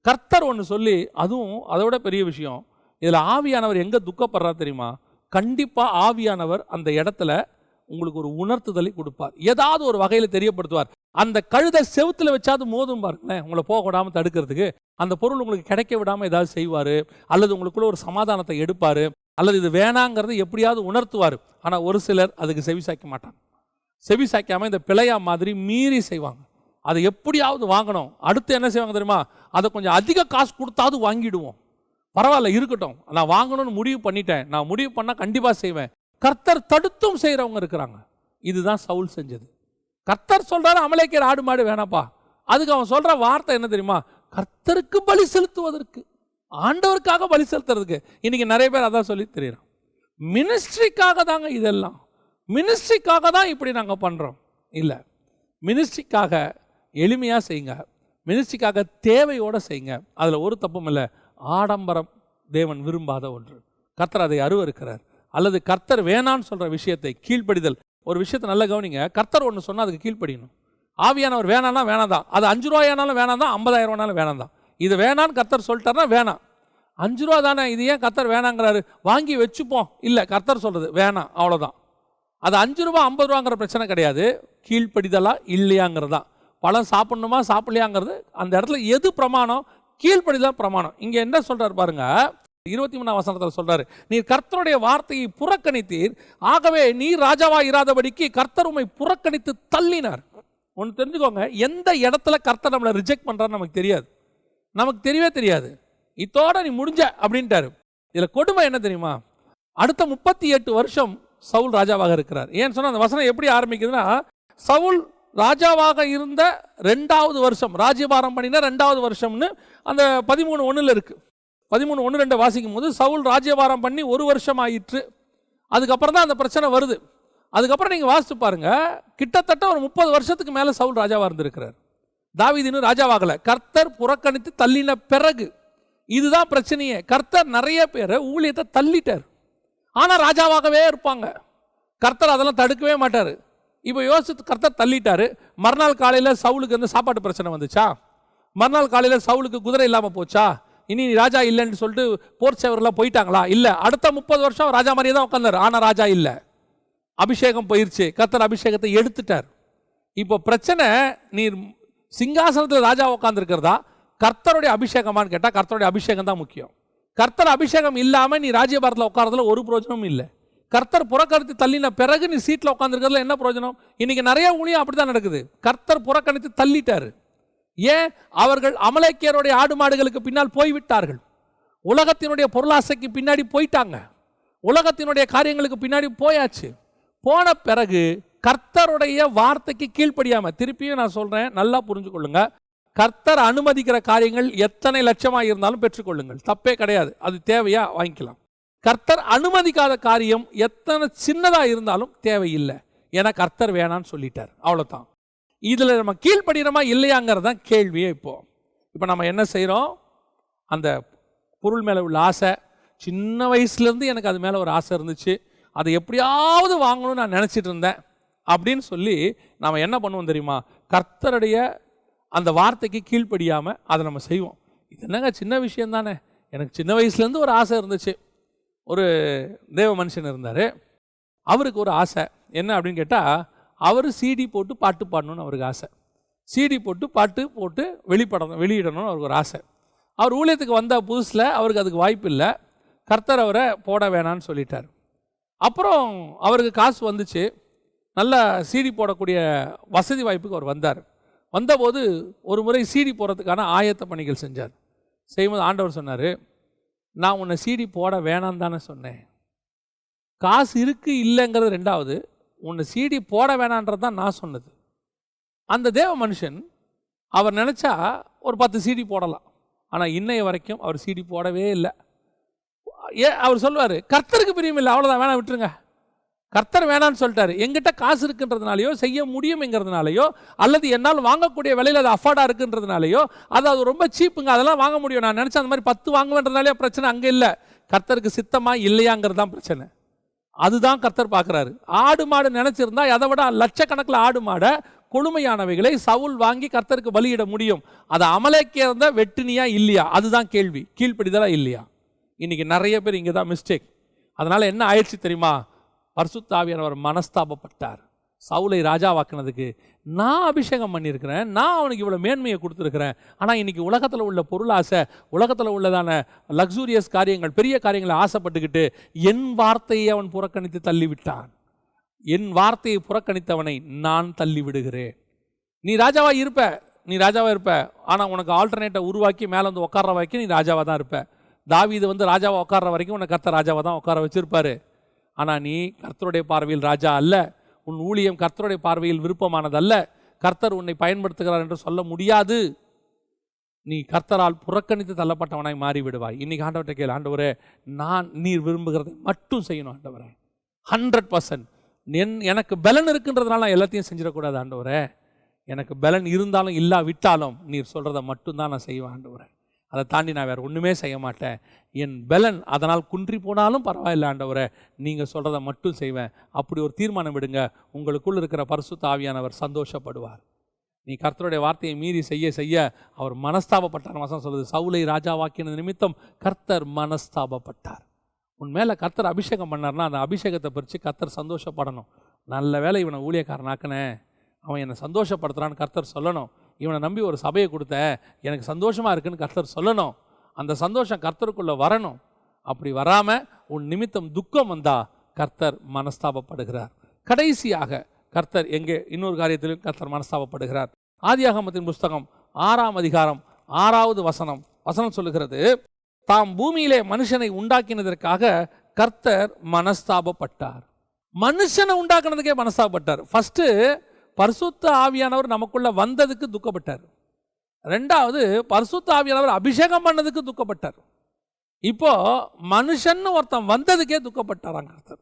கர்த்தர் ஒன்று சொல்லி, அதுவும் அதோட பெரிய விஷயம், இதில் ஆவியானவர் எங்கே துக்கப்படுறார் தெரியுமா? கண்டிப்பாக ஆவியானவர் அந்த இடத்துல உங்களுக்கு ஒரு உணர்த்துதலை கொடுப்பார், ஏதாவது ஒரு வகையில் தெரியப்படுத்துவார். அந்த கழுதை செவுத்துல வச்சாது மோதும் பாருங்களேன், உங்களை போக விடாமல் தடுக்கிறதுக்கு. அந்த பொருள் உங்களுக்கு கிடைக்க விடாமல் ஏதாவது செய்வார், அல்லது உங்களுக்குள்ள ஒரு சமாதானத்தை எடுப்பார், அல்லது இது வேணாங்கிறத எப்படியாவது உணர்த்துவார். ஆனால் ஒரு சிலர் அதுக்கு செவிசாய்க்க மாட்டாங்க. செவிசாய்க்காமல் இந்த பிழையா மாதிரி மீறி செய்வாங்க. அதை எப்படியாவது வாங்கணும். அடுத்து என்ன செய்வாங்க தெரியுமா? அதை கொஞ்சம் அதிக காசு கொடுத்தாவது வாங்கிடுவோம், பரவாயில்ல இருக்கட்டும், நான் வாங்கணும்னு முடிவு பண்ணிட்டேன், நான் முடிவு பண்ணால் கண்டிப்பாக செய்வேன். கர்த்தர் தடுத்தும் செய்கிறவங்க இருக்கிறாங்க. இதுதான் சவுல் செஞ்சது. கர்த்தர் சொல்கிறாரு, அமலேக்கியர் ஆடு மாடு வேணாப்பா. அதுக்கு அவன் சொல்கிற வார்த்தை என்ன தெரியுமா? கர்த்தருக்கு பலி செலுத்துவதற்கு, ஆண்டவருக்காக பலி செலுத்துறதுக்கு. இன்றைக்கி நிறைய பேர் அதான் சொல்லி தெரியுறோம், மினிஸ்ட்ரிக்காக தாங்க இதெல்லாம், மினிஸ்ட்ரிக்காக தான் இப்படி நாங்கள் பண்ணுறோம். இல்லை, மினிஸ்ட்ரிக்காக எளிமையாக செய்யுங்க, மினிஸ்ட்ரிக்காக தேவையோடு செய்யுங்க. அதில் ஒரு தப்பும் இல்லை. ஆடம்பரம் தேவன் விரும்பாத ஒன்று. கர்த்தர் அதை அருவருக்கிறார். அல்லது கர்த்தர் வேணான்னு சொல்கிற விஷயத்தை கீழ்ப்படிதல். ஒரு விஷயத்தை நல்லா கவனிங்க, கர்த்தர் ஒன்று சொன்னால் அதுக்கு கீழ்ப்படியணும். ஆவியானவர் வேணான்னா வேணாம் தான், அது 5 ரூபாயானாலும் வேணாம் தான், 50,000 ரூபானாலும் வேணாம் தான். இது வேணான்னு கர்த்தர் சொல்லிட்டார்னா வேணாம். 5 ரூபா தானே, இது ஏன் கர்த்தர் வேணாங்கிறாரு, வாங்கி வச்சுப்போம். இல்லை, கர்த்தர் சொல்கிறது வேணாம், அவ்வளோதான். அது 5 ரூபா 50 ரூபாங்கிற பிரச்சனை கிடையாது, கீழ்ப்படிதலா இல்லையாங்கிறது தான். பழம் சாப்பிட்ணுமா சாப்பிடலையாங்கிறது அந்த இடத்துல எது பிரமாணம்? கீழ்ப்படிதான் பிரமாணம். இங்கே என்ன சொல்கிறார் பாருங்க, 23ஆம் வசனத்தில் சொல்றாரு, நீர் கர்த்தருடைய வார்த்தையை புறக்கணித்தீர், ஆகவே நீர் ராஜாவா இராதபடிக்கு கர்த்தர் உம்மை புறக்கணித்து தள்ளினார். ஒன்று தெரிஞ்சுக்கோங்க, எந்த இடத்துல கர்த்தர் நம்மளை ரிஜெக்ட் பண்றான்னு நமக்கு தெரியாது, நமக்கு தெரியவே தெரியாது. இதோட நீ முடிஞ்ச அப்படின்ட்டாரு. இதில் கொடுமை என்ன தெரியுமா? அடுத்த 38 வருஷம் சவுல் ராஜாவாக இருக்கிறார். ஏன்னு சொன்னால் அந்த வசனம் எப்படி ஆரம்பிக்குதுன்னா, சவுல் ராஜாவாக இருந்த 2வது வருஷம், ராஜ்யபாரம் பண்ணின 2வது வருஷம்னு அந்த 13:1 இருக்கு. 13:1-2 வாசிக்கும் போது சவுல் ராஜ்யபாரம் பண்ணி 1 வருஷம் ஆயிற்று. அதுக்கப்புறம் தான் அந்த பிரச்சனை வருது. அதுக்கப்புறம் நீங்கள் வாசித்து பாருங்க, கிட்டத்தட்ட ஒரு 30 வருஷத்துக்கு மேலே சவுல் ராஜாவாக இருந்திருக்கிறார். தாவீது இன்னும் ராஜாவாகலை. கர்த்தர் புறக்கணித்து தள்ளின பிறகு இதுதான் பிரச்சனையே. கர்த்தர் நிறைய பேரை ஊழியத்தை தள்ளிட்டார், ஆனால் ராஜாவாகவே இருப்பாங்க. கர்த்தர் அதெல்லாம் தடுக்கவே மாட்டார். இப்போ யோசித்து கர்த்தர் தள்ளிட்டாரு. மறுநாள் காலையில் சவுலுக்கு வந்து சாப்பாட்டு பிரச்சனை வந்துச்சா? மறுநாள் காலையில் சவுலுக்கு குதிரை இல்லாமல் போச்சா? இனி ராஜா இல்லைன்னு சொல்லிட்டு போர் சேவரெல்லாம் போயிட்டாங்களா? இல்லை, அடுத்த 30 வருஷம் ராஜா மாதிரியே தான் உட்காந்தார், ஆனால் ராஜா இல்லை. அபிஷேகம் போயிடுச்சு, கர்த்தர் அபிஷேகத்தை எடுத்துட்டார். இப்போ பிரச்சனை, நீ சிங்காசனத்தில் ராஜா உட்காந்துருக்கிறதா கர்த்தருடைய அபிஷேகமானு கேட்டால் கர்த்தருடைய அபிஷேகம் தான் முக்கியம். கர்த்தர் அபிஷேகம் இல்லாமல் நீ ராஜ்யபாரத்தில் உட்காரதுல ஒரு பிரயோஜனமும் இல்லை. கர்த்தர் புறக்கணித்து தள்ளின பிறகு நீ சீட்டில் உட்காந்துருக்கிறதுல என்ன பிரயோஜனம்? இன்னைக்கு நிறைய ஊழியம் அப்படி தான் நடக்குது. கர்த்தர் புறக்கணித்து தள்ளிட்டாரு. ஏன்? அவர்கள் அமலேக்கியருடைய ஆடு மாடுகளுக்கு பின்னால் போய்விட்டார்கள், உலகத்தினுடைய பொருளாசைக்கு பின்னாடி போயிட்டாங்க, உலகத்தினுடைய காரியங்களுக்கு பின்னாடி போயாச்சு. போன பிறகு கர்த்தருடைய வார்த்தைக்கு கீழ்ப்படியாம, திருப்பியும் நான் சொல்றேன், நல்லா புரிஞ்சுக்கொள்ளுங்க, கர்த்தர் அனுமதிக்கிற காரியங்கள் எத்தனை லட்சமாக இருந்தாலும் பெற்றுக்கொள்ளுங்கள், தப்பே கிடையாது, அது தேவையா வாங்கிக்கலாம். கர்த்தர் அனுமதிக்காத காரியம் எத்தனை சின்னதாக இருந்தாலும் தேவையில்லை, ஏன்னா கர்த்தர் வேணான்னு சொல்லிட்டார், அவ்வளோதான். இதில் நம்ம கீழ்ப்படுகிறோமா இல்லையாங்கிறது தான் கேள்வியே. இப்போ நம்ம என்ன செய்கிறோம்? அந்த பொருள் மேலே உள்ள ஆசை, சின்ன வயசுலேருந்து எனக்கு அது மேலே ஒரு ஆசை இருந்துச்சு, அதை எப்படியாவது வாங்கணும்னு நான் நினச்சிட்டு இருந்தேன் அப்படின்னு சொல்லி நாம் என்ன பண்ணுவோம் தெரியுமா? கர்த்தருடைய அந்த வார்த்தைக்கு கீழ்ப்படியாமல் அதை நம்ம செய்வோம். இது என்னங்க சின்ன விஷயம் தானே, எனக்கு சின்ன வயசுலேருந்து ஒரு ஆசை இருந்துச்சு. ஒரு தேவ மனுஷன் இருந்தார், அவருக்கு ஒரு ஆசை என்ன அப்படின்னு கேட்டால், அவர் சிடி போட்டு பாட்டு பாடணும்னு அவருக்கு ஆசை. சிடி போட்டு பாட்டு போட்டு வெளியிடணும்னு அவருக்கு ஒரு ஆசை. அவர் ஊழியத்துக்கு வந்த புதுசில் அவருக்கு அதுக்கு வாய்ப்பு இல்லை, கர்த்தர் அவரை போட வேணான்னு சொல்லிட்டார். அப்புறம் அவருக்கு காசு வந்துச்சு, நல்ல சிடி போடக்கூடிய வசதி வாய்ப்புக்கு அவர் வந்தார். வந்தபோது ஒரு முறை சீடி போடுறதுக்கான ஆயத்த பணிகள் செஞ்சார். செய்யும்போது ஆண்டவர் சொன்னார், நான் உன்னை சீடி போட வேணாம் தானே சொன்னேன். காசு இருக்குது இல்லைங்கிறது ரெண்டாவது, உன்னை சீடி போட வேணான்றது தான் நான் சொன்னது. அந்த தேவ மனுஷன் அவர் நினச்சா ஒரு 10 சீடி போடலாம். ஆனால் இன்னைய வரைக்கும் அவர் சீடி போடவே இல்லை. அவர் சொல்லுவார், கர்த்தருக்கு பிரியம் இல்லை, அவ்வளோதான், வேணாம் விட்டுருங்க. கர்த்தர் வேணான்னு சொல்லிட்டாரு. எங்கிட்ட காசு இருக்குன்றதுனாலையோ, செய்ய முடியும்ங்கிறதுனாலையோ, அல்லது என்னால் வாங்கக்கூடிய விலையில் அது அஃபோர்டாக இருக்குன்றதுனாலையோ, அது ரொம்ப சீப்புங்க, அதெல்லாம் வாங்க முடியும், நான் நினச்சேன் அந்த மாதிரி 10 வாங்குவேன்றதுனாலே பிரச்சனை அங்கே இல்லை. கர்த்தருக்கு சித்தமா இல்லையாங்கிறது தான் பிரச்சனை. அதுதான் கர்த்தர் பார்க்குறாரு. ஆடு மாடு நினச்சிருந்தா அதை விட லட்சக்கணக்கில் ஆடு மாடை கொடுமையானவைகளை சவுல் வாங்கி கர்த்தருக்கு பலியிட முடியும். அதை அமலேக்கே இருந்த வெட்டினியா இல்லையா, அதுதான் கேள்வி. கீழ்ப்படிதலா இல்லையா? இன்னைக்கு நிறைய பேர் இங்கே தான் மிஸ்டேக். அதனால் என்ன ஆயிடுச்சு தெரியுமா? பரிசுத்த ஆவியானவர் மனஸ்தாபப்பட்டார். சவுலை ராஜாவாக்குனதுக்கு நான் அபிஷேகம் பண்ணியிருக்கிறேன், நான் அவனுக்கு இவ்வளோ மேன்மையை கொடுத்துருக்கிறேன். ஆனால் இன்றைக்கி உலகத்தில் உள்ள பொருளாசை, உலகத்தில் உள்ளதான லக்ஸூரியஸ் காரியங்கள், பெரிய காரியங்களை ஆசைப்பட்டுக்கிட்டு என் வார்த்தையை அவன் புறக்கணித்து தள்ளிவிட்டான். என் வார்த்தையை புறக்கணித்தவனை நான் தள்ளி விடுகிறேன். நீ ராஜாவாக இருப்ப, ஆனால் உனக்கு ஆல்டர்னேட்டை உருவாக்கி மேலே வந்து உட்கார வைக்க நீ ராஜாவாக தான் இருப்ப. தாவீது வந்து ராஜாவை உட்கார வரைக்கும் உன்னை கர்த்தர் ராஜாவாக தான் உட்கார வச்சிருப்பாரு. ஆனால் நீ கர்த்தருடைய பார்வையில் ராஜா அல்ல. உன் ஊழியம் கர்த்தருடைய பார்வையில் விருப்பமானதல்ல. கர்த்தர் உன்னை பயன்படுத்துகிறார் என்று சொல்ல முடியாது. நீ கர்த்தரால் புறக்கணித்து தள்ளப்பட்டவனாய் மாறிவிடுவாய். இன்னைக்கு ஆண்டவர்கிட்ட கேளு, ஆண்டவரே, நான் நீர் விரும்புகிறதை மட்டும் செய்யணும் ஆண்டவரே, 100%. எனக்கு பலன் இருக்குன்றதுனால நான் எல்லாத்தையும் செஞ்சிடக்கூடாது ஆண்டவரே. எனக்கு பலன் இருந்தாலும் இல்லாவிட்டாலும் நீர் சொல்கிறத மட்டும்தான் நான் செய்வேன் ஆண்டவரே. அதை தாண்டி நான் வேறு ஒன்றுமே செய்ய மாட்டேன். என் பலன் அதனால் குன்றி போனாலும் பரவாயில்ல ஆண்டவரே, நீங்கள் சொல்கிறத மட்டும் செய்வேன். அப்படி ஒரு தீர்மானம் விடுங்க. உங்களுக்குள் இருக்கிற பரிசுத்த ஆவியானவர் சந்தோஷப்படுவார். நீ கர்த்தருடைய வார்த்தையை மீறி செய்ய அவர் மனஸ்தாபப்பட்டார். வசனம் சொல்லுது, சவுலை ராஜாவாக்கின நிமித்தம் கர்த்தர் மனஸ்தாபப்பட்டார். உன் மேலே கர்த்தர் அபிஷேகம் பண்ணார்னா அந்த அபிஷேகத்தை பறித்து கர்த்தர் சந்தோஷப்படணும். நல்ல வேலை இவனை ஊழியக்காரனாக்கினேன், அவன் என்னை சந்தோஷப்படுத்துகிறான்னு கர்த்தர் சொல்லணும். இவனை நம்பி ஒரு சபையை கொடுத்த, எனக்கு சந்தோஷமாக இருக்குன்னு கர்த்தர் சொல்லணும். அந்த சந்தோஷம் கர்த்தருக்குள்ளே வரணும். அப்படி வராமல் உன் நிமித்தம் துக்கம் வந்தா கர்த்தர் மனஸ்தாபப்படுகிறார். கடைசியாக கர்த்தர் எங்கே இன்னொரு காரியத்திலும் கர்த்தர் மனஸ்தாபப்படுகிறார். ஆதியாகமத்தின் புஸ்தகம் 6ஆம் அதிகாரம் 6வது வசனம் சொல்லுகிறது, தாம் பூமியிலே மனுஷனை உண்டாக்கினதற்காக கர்த்தர் மனஸ்தாபப்பட்டார். மனுஷனை உண்டாக்குனதுக்கே மனஸ்தாபப்பட்டார். ஃபர்ஸ்ட் பரிசுத்த ஆவியானவர் நமக்குள்ள வந்ததுக்கு துக்கப்பட்டார். ரெண்டாவது பரிசுத்த ஆவியானவர் அபிஷேகம் பண்ணதுக்கு துக்கப்பட்டார். இப்போ மனுஷன் ஒருத்தன் வந்ததுக்கே துக்கப்பட்டாராம் கர்த்தர்.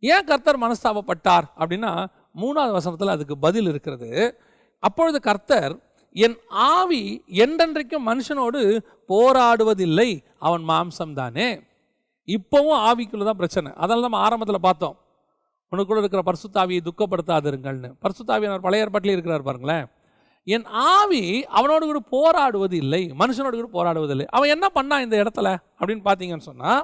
ஏன் கர்த்தர் மனஸ்தாபப்பட்டார் அப்படின்னா 3வது வசனத்தில் அதுக்கு பதில் இருக்கிறது. அப்பொழுது கர்த்தர், என் ஆவி என்றென்றைக்கும் மனுஷனோடு போராடுவதில்லை, அவன் மாம்சம்தானே. இப்போவும் ஆவிக்குள்ள தான் பிரச்சனை. அதனால நம்ம ஆரம்பத்தில் பார்த்தோம், உனக்குள்ள இருக்கிற பரிசுத்தாவியை துக்கப்படுத்தாதிருங்கள்னு. பரிசுத்தாவியானவர் பழைய ஏற்பாட்டிலே இருக்கிறார் பாருங்களேன். என் ஆவி அவனோடு கூட போராடுவது இல்லை, மனுஷனோடு கூட போராடுவதில்லை. அவன் என்ன பண்ணா இந்த இடத்துல அப்படின்னு பார்த்தீங்கன்னு சொன்னால்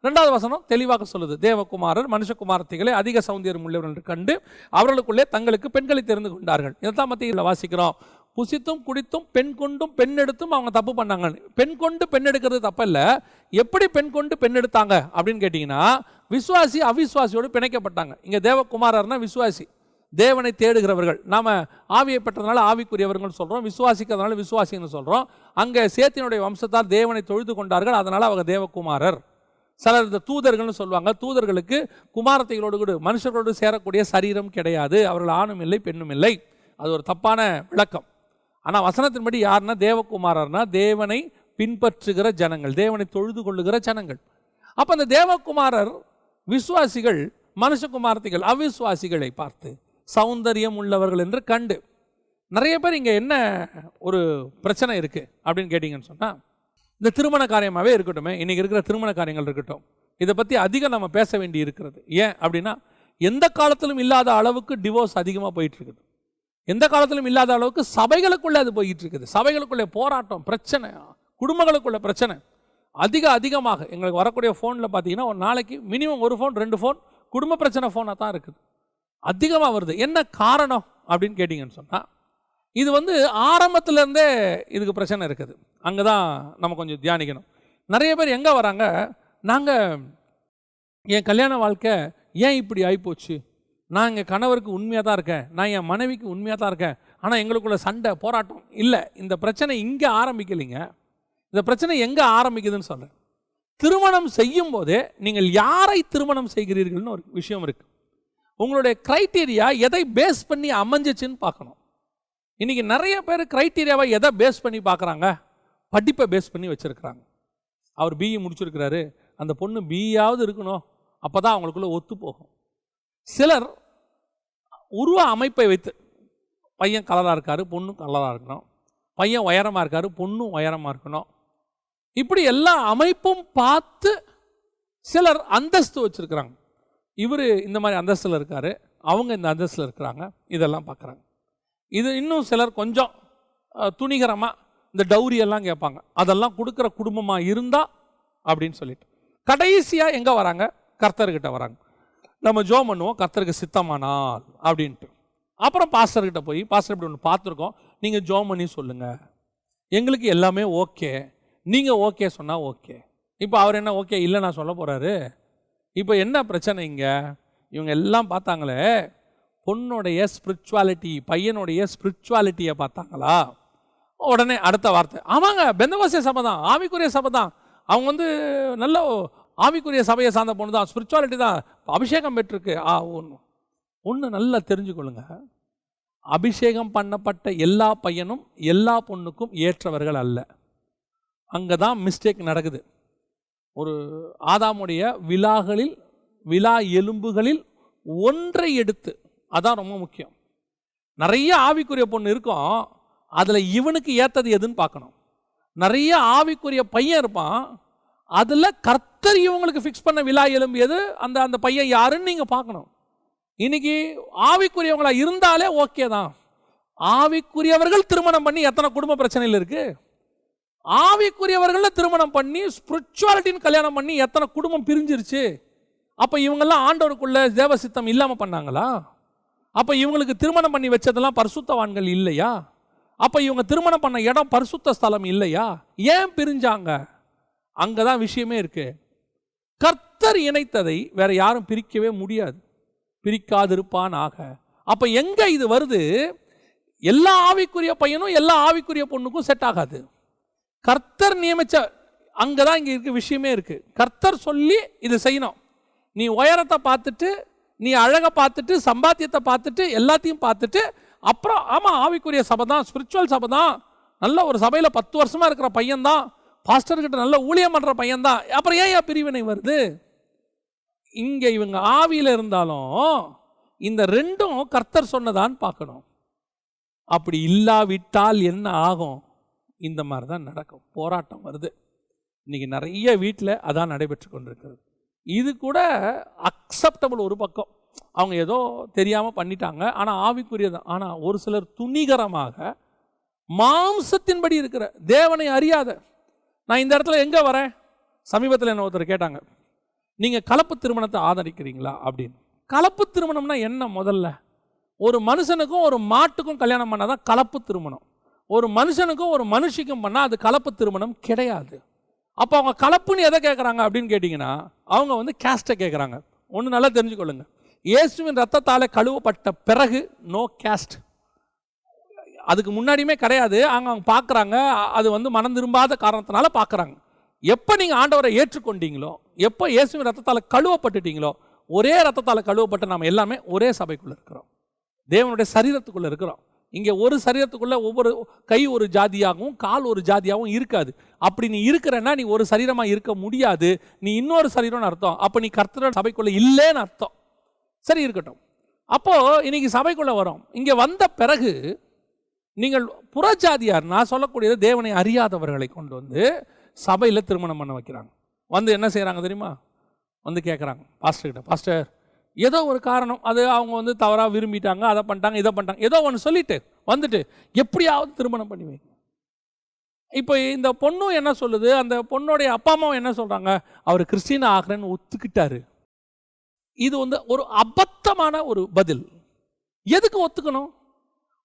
2வது வசனம் தெளிவாக சொல்லுது, தேவகுமாரர் மனுஷகுமாரத்திகளை அதிக சௌந்தரியம் உள்ளவர்கள் என்று கண்டு அவர்களுக்குள்ளே தங்களுக்கு பெண்களை தெரிந்து கொண்டார்கள். இதைத்தான் மத்தியில் வாசிக்கிறோம். புசித்தும் குடித்தும் பெண் கொண்டும் பெண் எடுத்தும் அவங்க தப்பு பண்ணாங்க. பெண் கொண்டு பெண் எடுக்கிறது தப்பல்ல. எப்படி பெண் கொண்டு பெண் எடுத்தாங்க அப்படின்னு கேட்டிங்கன்னா, விசுவாசி அவிசுவாசியோடு பிணைக்கப்பட்டாங்க. இங்கே தேவகுமாரர்னா விசுவாசி, தேவனை தேடுகிறவர்கள். நாம் ஆவியை பெற்றதுனால ஆவிக்குரியவர்கள் சொல்கிறோம், விசுவாசிக்கிறதுனால விசுவாசின்னு சொல்கிறோம். அங்கே சேத்தினுடைய வம்சத்தார் தேவனை தொழுது கொண்டார்கள், அதனால் அவங்க தேவகுமாரர். சிலர் இந்த தூதர்கள்னு சொல்லுவாங்க. தூதர்களுக்கு குமாரத்தைகளோடு கூட மனுஷர்களோடு சேரக்கூடிய சரீரம் கிடையாது, அவர்கள் ஆணும் இல்லை பெண்ணும் இல்லை. அது ஒரு தப்பான விளக்கம். ஆனால் வசனத்தின்படி யாருன்னா தேவகுமாரர்னா தேவனை பின்பற்றுகிற ஜனங்கள், தேவனை தொழுது கொள்ளுகிற ஜனங்கள். அப்போ அந்த தேவகுமாரர் விசுவாசிகள் மனுஷகுமாரத்திகள் அவிசுவாசிகளை பார்த்து சௌந்தரியம் உள்ளவர்கள் என்று கண்டு. நிறைய பேர் இங்கே என்ன ஒரு பிரச்சனை இருக்குது அப்படின்னு கேட்டிங்கன்னு சொன்னால், இந்த திருமண காரியமாகவே இருக்கட்டும், இன்றைக்கி இருக்கிற திருமண காரியங்கள் இருக்கட்டும், இதை பற்றி அதிகம் நம்ம பேச வேண்டி இருக்கிறது. ஏன் அப்படின்னா, எந்த காலத்திலும் இல்லாத அளவுக்கு டிவோர்ஸ் அதிகமாக போயிட்டுருக்குது. எந்த காலத்திலும் இல்லாத அளவுக்கு சபைகளுக்குள்ளே அது போயிட்டு இருக்குது. சபைகளுக்குள்ளே போராட்டம், பிரச்சனை, குடும்பங்களுக்குள்ள பிரச்சனை அதிகமாக. எங்களுக்கு வரக்கூடிய ஃபோனில் பார்த்தீங்கன்னா ஒரு நாளைக்கு மினிமம் 1 ஃபோன் 2 ஃபோன் குடும்ப பிரச்சனை ஃபோனாக தான் இருக்குது, அதிகமாக வருது. என்ன காரணம் அப்படின்னு கேட்டிங்கன்னு சொன்னால், இது ஆரம்பத்திலேருந்தே இதுக்கு பிரச்சனை இருக்குது. அங்கே தான் நம்ம கொஞ்சம் தியானிக்கணும். நிறைய பேர் எங்கே வராங்க, நாங்கள் என் கல்யாண வாழ்க்கை ஏன் இப்படி ஆகிப்போச்சு, நான் எங்கள் கணவருக்கு உண்மையாக தான் இருக்கேன், நான் என் மனைவிக்கு உண்மையாக தான் இருக்கேன், ஆனால் எங்களுக்குள்ள சண்டை போராட்டம் இல்லை. இந்த பிரச்சனை இங்கே ஆரம்பிக்கலைங்க. இந்த பிரச்சனை எங்கே ஆரம்பிக்குதுன்னு சொல்கிறேன். திருமணம் செய்யும் போதே நீங்கள் யாரை திருமணம் செய்கிறீர்கள்னு ஒரு விஷயம் இருக்குது. உங்களுடைய கிரைட்டீரியா எதை பேஸ் பண்ணி அமைஞ்சிச்சுன்னு பார்க்கணும். இன்றைக்கி நிறைய பேர் கிரைட்டீரியாவை எதை பேஸ் பண்ணி பார்க்குறாங்க? படிப்பை பேஸ் பண்ணி வச்சுருக்கிறாங்க. அவர் பிஇ முடிச்சிருக்கிறாரு, அந்த பொண்ணு பிஇயாவது இருக்கணும், அப்போ தான் அவங்களுக்குள்ள ஒத்து போகும். சிலர் உருவ அமைப்பை வைத்து, பையன் கலராக இருக்காரு, பொண்ணும் கலராக இருக்கணும், பையன் உயரமாக இருக்காரு, பொண்ணும் உயரமாக இருக்கணும், இப்படி எல்லா அமைப்பும் பார்த்து சிலர் அந்தஸ்து வச்சுருக்கிறாங்க. இவர் இந்த மாதிரி அந்தஸ்தில் இருக்கார், அவங்க இந்த அந்தஸ்தில் இருக்கிறாங்க, இதெல்லாம் பார்க்குறாங்க. இது இன்னும் சிலர் கொஞ்சம் துணிகரமாக இந்த டௌரியெல்லாம் கேட்பாங்க, அதெல்லாம் கொடுக்குற குடும்பமாக இருந்தால் அப்படின்னு சொல்லிட்டு கடைசியாக எங்கே வராங்க? கர்த்தர்கிட்ட வராங்க. நம்ம ஜோம் பண்ணுவோம், கர்த்தருக்கு சித்தமானால் அப்படின்ட்டு. அப்புறம் பாஸ்டர்கிட்ட போய், பாஸ்டர் இப்படி ஒன்று பார்த்துருக்கோம், நீங்கள் ஜோம் பண்ணி சொல்லுங்கள், எங்களுக்கு எல்லாமே ஓகே, நீங்கள் ஓகே சொன்னால் ஓகே. இப்போ அவர் என்ன ஓகே இல்லை நான் சொல்ல போகிறாரு? இப்போ என்ன பிரச்சனை இங்கே? இவங்க எல்லாம் பார்த்தாங்களே பொண்ணுடைய ஸ்பிரிச்சுவாலிட்டி, பையனுடைய ஸ்பிரிச்சுவாலிட்டியை பார்த்தாங்களா? உடனே அடுத்த வார்த்தை, ஆமாங்க பெந்தகோஸ்தே சபை தான், ஆவிக்குரிய சபை தான், அவங்க வந்து நல்ல ஆவிக்குரிய சபையை சார்ந்த பொண்ணு தான், ஸ்பிரிச்சுவாலிட்டி தான், அபிஷேகம் பெற்றிருக்கு. ஒன்று நல்லா தெரிஞ்சுக்கொள்ளுங்க, அபிஷேகம் பண்ணப்பட்ட எல்லா பையனும் எல்லா பொண்ணுக்கும் ஏற்றவர்கள் அல்ல. அங்கே தான் மிஸ்டேக் நடக்குது. ஒரு ஆதாமுடைய விலா எலும்புகளில் ஒன்றை எடுத்து, அதான் ரொம்ப முக்கியம். நிறைய ஆவிக்குரிய பொண்ணு இருக்கும், அதில் இவனுக்கு ஏற்றது எதுன்னு பார்க்கணும். நிறைய ஆவிக்குரிய பையன் இருப்பான், அதில் கர்த்தர் இவங்களுக்கு ஃபிக்ஸ் பண்ண விலா எலும்பு எது, அந்த பையன் யாருன்னு நீங்கள் பார்க்கணும். இன்னைக்கு ஆவிக்குரியவங்களா இருந்தாலே ஓகே தான். ஆவிக்குரியவர்கள் திருமணம் பண்ணி எத்தனை குடும்ப பிரச்சனையில் இருக்கு? ஆவிக்குரியவர்கள் திருமணம் பண்ணி ஸ்பிரிச்சுவாலிட்டின்னு கல்யாணம் பண்ணி எத்தனை குடும்பம் பிரிஞ்சிருச்சு? அப்போ இவங்கெல்லாம் ஆண்டவருக்குள்ள தேவசித்தம் இல்லாமல் பண்ணாங்களா? அப்போ இவங்களுக்கு திருமணம் பண்ணி வச்சதெல்லாம் பரிசுத்தவான்கள் இல்லையா? அப்போ இவங்க திருமணம் பண்ண இடம் பரிசுத்த ஸ்தலம் இல்லையா? ஏன் பிரிஞ்சாங்க? அங்கே தான் விஷயமே இருக்கு. கர்த்தர் இணைத்ததை வேற யாரும் பிரிக்கவே முடியாது, பிரிக்காதிருப்பான் ஆக. அப்போ எங்க இது வருது? எல்லா ஆவிக்குரிய பையனும் எல்லா ஆவிக்குரிய பொண்ணுக்கும் செட் ஆகாது. கர்த்தர் நியமிச்ச அங்கதான் இங்க இருக்க விஷயமே இருக்கு. கர்த்தர் சொல்லி இது செய்யணும். நீ உயரத்தை பார்த்துட்டு, நீ அழகை பார்த்துட்டு, சம்பாத்தியத்தை பார்த்துட்டு, எல்லாத்தையும் பார்த்துட்டு, அப்புறம் ஆமா ஆவிக்குரிய சபை தான், ஸ்பிரிச்சுவல் சபை தான், நல்ல ஒரு சபையில் 10 வருஷமா இருக்கிற பையன் தான், பாஸ்டர்கிட்ட நல்ல ஊழியம் பண்ற பையன் தான், அப்புறம் ஏன் பிரிவினை வருது? இங்க இவங்க ஆவியில இருந்தாலும் இந்த ரெண்டும் கர்த்தர் சொன்னதான்னு பார்க்கணும். அப்படி இல்லாவிட்டால் என்ன ஆகும்? இந்த மாதிரி தான் நடக்கும், போராட்டம் வருது. இன்னைக்கு நிறைய வீட்டில் அதான் நடைபெற்று கொண்டிருக்கிறது. இது கூட அக்செப்டபிள் ஒரு பக்கம், அவங்க ஏதோ தெரியாமல் பண்ணிட்டாங்க, ஆனால் ஆவிக்குரியதான். ஆனால் ஒரு சிலர் துணிகரமாக மாம்சத்தின்படி இருக்கிற தேவனை அறியாத, நான் இந்த இடத்துல எங்கே வரேன்? சமீபத்தில் என்ன ஒருத்தர் கேட்டாங்க, நீங்கள் கலப்பு திருமணத்தை ஆதரிக்கிறீங்களா அப்படின்னு. கலப்பு திருமணம்னா என்ன? முதல்ல ஒரு மனுஷனுக்கும் ஒரு மாட்டுக்கும் கல்யாணம் பண்ணாதான் கலப்பு திருமணம். ஒரு மனுஷனுக்கும் ஒரு மனுஷிக்கும் பண்ணால் அது கலப்பு திருமணம் கிடையாது. அப்போ அவங்க கலப்புன்னு எதை கேட்குறாங்க அப்படின்னு கேட்டிங்கன்னா, அவங்க வந்து கேஸ்ட்டை கேட்குறாங்க. ஒன்று நல்லா தெரிஞ்சுக்கொள்ளுங்க, இயேசுவின் ரத்தத்தால் கழுவப்பட்ட பிறகு நோ கேஸ்ட். அதுக்கு முன்னாடியுமே கிடையாது. அவங்க பார்க்குறாங்க, அது வந்து மனம் திரும்பாத காரணத்தினால பார்க்குறாங்க. எப்போ நீங்கள் ஆண்டவரை ஏற்றுக்கொண்டீங்களோ, எப்போ இயேசுவின் ரத்தத்தால் கழுவப்பட்டுட்டீங்களோ, ஒரே ரத்தத்தால் கழுவப்பட்ட நாம் எல்லாமே ஒரே சபைக்குள்ளே இருக்கிறோம், தேவனுடைய சரீரத்துக்குள்ளே இருக்கிறோம். இங்கே ஒரு சரீரத்துக்குள்ளே ஒவ்வொரு கை ஒரு ஜாதியாகவும் கால் ஒரு ஜாதியாகவும் இருக்காது. அப்படி நீ இருக்கிறன்னா நீ ஒரு சரீரமாக இருக்க முடியாது, நீ இன்னொரு சரீரம்னு அர்த்தம். அப்போ நீ கர்த்தரோட சபைக்குள்ளே இல்லைன்னு அர்த்தம். சரி, இருக்கட்டும். அப்போது இன்னைக்கு சபைக்குள்ளே வரோம். இங்கே வந்த பிறகு நீங்கள் புறஜாதியார், நான் சொல்லக்கூடியது தேவனை அறியாதவர்களை கொண்டு வந்து சபையில் திருமணம் பண்ண வைக்கிறாங்க. வந்து என்ன செய்கிறாங்க தெரியுமா? வந்து கேட்குறாங்க பாஸ்டர்கிட்ட, பாஸ்டர் ஏதோ ஒரு காரணம், அது அவங்க வந்து தவறாக விரும்பிட்டாங்க, அதை பண்ணிட்டாங்க, இதை பண்ணிட்டாங்க, ஏதோ ஒன்று சொல்லிட்டு வந்துட்டு எப்படியாவது திருமணம் பண்ணி வைங்க. இப்போ இந்த பொண்ணும் என்ன சொல்லுது, அந்த பொண்ணுடைய அப்பா அம்மாவும் என்ன சொல்கிறாங்க, அவர் கிறிஸ்டின் ஆகிறேன்னு ஒத்துக்கிட்டாரு. இது வந்து ஒரு அபத்தமான ஒரு பதில். எதுக்கு ஒத்துக்கணும்?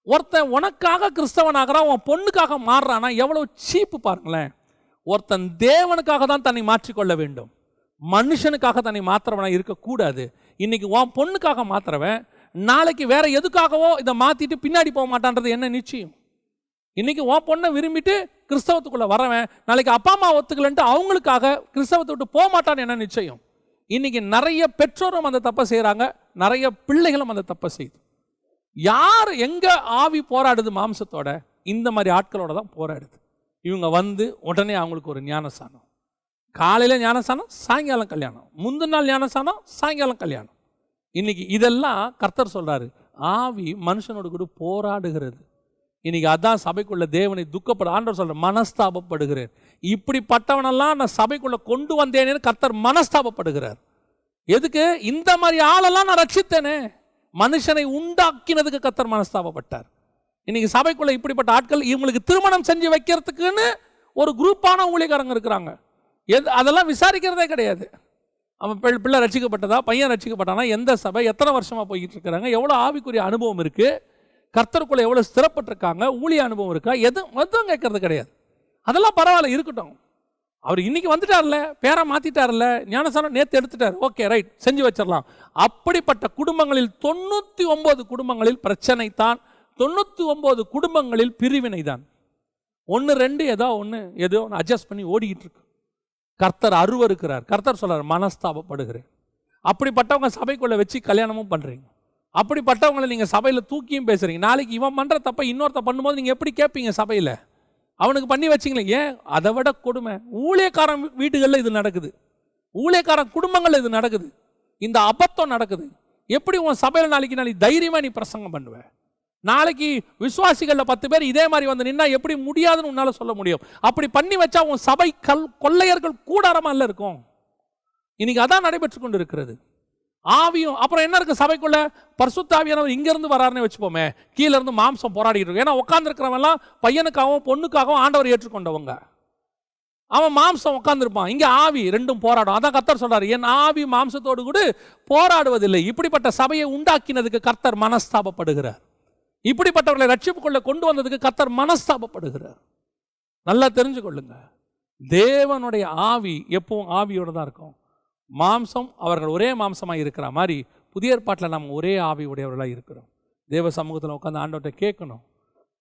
ஒருத்தன் உனக்காக கிறிஸ்தவன் ஆகிறான், உன் பொண்ணுக்காக மாறுறானா எவ்வளோ சீப்பு பாருங்களேன். ஒருத்தன் தேவனுக்காக தான் தன்னை மாற்றிக்கொள்ள வேண்டும், மனுஷனுக்காக தன்னை மாத்திரவனா இருக்கக்கூடாது. இன்னைக்கு உன் பொண்ணுக்காக மாத்திரவன் நாளைக்கு வேற எதுக்காகவோ இதை மாத்திட்டு பின்னாடி போக மாட்டான்றது என்ன நிச்சயம்? இன்னைக்கு உன் பொண்ணை விரும்பிட்டு கிறிஸ்தவத்துக்குள்ள வரவன் நாளைக்கு அப்பா அம்மா ஒத்துக்கலன்ட்டு அவங்களுக்காக கிறிஸ்தவத்தை விட்டு போக மாட்டான்னு என்ன நிச்சயம்? இன்னைக்கு நிறைய பெற்றோரும் அந்த தப்பை செய்யறாங்க, நிறைய பிள்ளைகளும் அந்த தப்பை செய்யுது. யார் எங்க ஆவி போராடுது மாம்சத்தோட? இந்த மாதிரி ஆட்களோட தான் போராடுது. இவங்க வந்து உடனே அவங்களுக்கு ஒரு ஞானஸ்தானம், காலையில ஞானஸ்தானம், சாயங்காலம் கல்யாணம், முந்தின நாள் ஞானஸ்தானம், சாயங்காலம் கல்யாணம். இன்னைக்கு இதெல்லாம் கர்த்தர் சொல்றாரு, ஆவி மனுஷனோடு கூட போராடுகிறது. இன்னைக்கு அதான் சபைக்குள்ள தேவனை துக்கப்பட ஆண்டவர் சொல்ற, மனஸ்தாபப்படுகிறேன். இப்படிப்பட்டவனெல்லாம் நான் சபைக்குள்ள கொண்டு வந்தேனே கர்த்தர் மனஸ்தாபப்படுகிறார். எதுக்கு? இந்த மாதிரி ஆளெல்லாம் நான் ரட்சித்தேனே. மனுஷனை உண்டாக்கினதுக்கு கர்த்தர் மனஸ்தாபப்பட்டார். இன்னைக்கு சபைக்குள்ள இப்படிப்பட்ட ஆட்கள், இவங்களுக்கு திருமணம் செஞ்சு வைக்கிறதுக்குன்னு ஒரு குரூப்பான ஊழியக்காரங்க இருக்கிறாங்க. அதெல்லாம் விசாரிக்கிறதே கிடையாது. அவன் பிள்ளை ரட்சிக்கப்பட்டதா, பையன் ரட்சிக்கப்பட்டானா, எந்த சபை, எத்தனை வருஷமா போய்கிட்டு இருக்கிறாங்க, எவ்வளோ ஆவிக்குரிய அனுபவம் இருக்கு, கர்த்தருக்குள்ள எவ்வளோ ஸ்திரப்பட்டிருக்காங்க, ஊழிய அனுபவம் இருக்கா, எதுவும் கேட்கறது கிடையாது. அதெல்லாம் பரவாயில்ல, இருக்கட்டும். அவர் இன்னைக்கு வந்துட்டார்ல, பேரை மாத்திட்டார்ல, ஞானஸ்தானம் நேற்று எடுத்துட்டார், ஓகே ரைட், செஞ்சு வச்சிடலாம். அப்படிப்பட்ட குடும்பங்களில் 99 குடும்பங்களில் பிரச்சனை தான், 99 குடும்பங்களில் பிரிவினை தான். 1-2 ஏதோ ஒன்று அட்ஜஸ்ட் பண்ணி ஓடிக்கிட்டு இருக்கு. கர்த்தர் அருவருக்கிறார். கர்த்தர் சொல்றார், மனஸ்தாபப்படுகிறேன். அப்படிப்பட்டவங்க சபைக்குள்ள வச்சு கல்யாணமும் பண்றீங்க. அப்படிப்பட்டவங்களை நீங்க சபையில தூக்கியும் பேசுறீங்க. நாளைக்கு இவன் பண்ற தப்ப இன்னொருத்த பண்ணும்போது நீங்க எப்படி கேட்பீங்க? சபையில அவனுக்கு பண்ணி வச்சிங்களே, ஏன் அதை விட கொடுமை ஊழியக்காரன் வீட்டுகளில் இது நடக்குது, ஊழியக்காரன் குடும்பங்கள் இது நடக்குது, இந்த அபத்தம் நடக்குது. எப்படி உன் சபையில் நாளைக்கு தைரியமா நீ பிரசங்கம் பண்ணுவ? நாளைக்கு விசுவாசிகள்ல 10 பேர் இதே மாதிரி வந்து நின்னா எப்படி முடியாதுன்னு உன்னால சொல்ல முடியும்? அப்படி பண்ணி வச்சா உன் சபை கொள்ளையர்கள் கூடாரமா இல்ல இருக்கும். இன்னைக்கு அதான் நடைபெற்று கொண்டு இருக்கிறது. ஆவியும் அப்புறம் என்ன இருக்கு சபைக்குள்ள? பரிசுத்த ஆவியானவர் இங்க இருந்து வராருன்னு வச்சுப்போமே, கீழ இருந்து மாம்சம் போராடிட்டு இருக்கு. ஏன்னா உட்கார்ந்து இருக்கிறவன் எல்லாம் பையனுக்காகவும் பொண்ணுக்காகவும் ஆண்டவர் ஏற்றுக்கொண்டவங்க. அவன் மாம்சம் உட்கார்ந்துருப்பான், இங்க ஆவி ரெண்டும் போராடும். அதான் கர்த்தர் சொல்றாரு, என் ஆவி மாம்சத்தோடு கூட போராடுவதில்லை. இப்படிப்பட்ட சபையை உண்டாக்கினதுக்கு கர்த்தர் மனஸ்தாபப்படுகிறார். இப்படிப்பட்டவர்களை ரட்சிப்புக்குள்ள கொண்டு வந்ததுக்கு கர்த்தர் மனஸ்தாபப்படுகிறார். நல்லா தெரிஞ்சுக்கொள்ளுங்க, தேவனுடைய ஆவி எப்பவும் ஆவியோட தான் இருக்கும். மாம்சம் அவர்கள் ஒரே மாம்சமாக இருக்கிற மாதிரி புதிய ஏற்பாட்டில் நம்ம ஒரே ஆவி உடையவர்களாக இருக்கிறோம். தேவ சமூகத்தில் உட்காந்து ஆண்டவர்கிட்ட கேட்கணும்,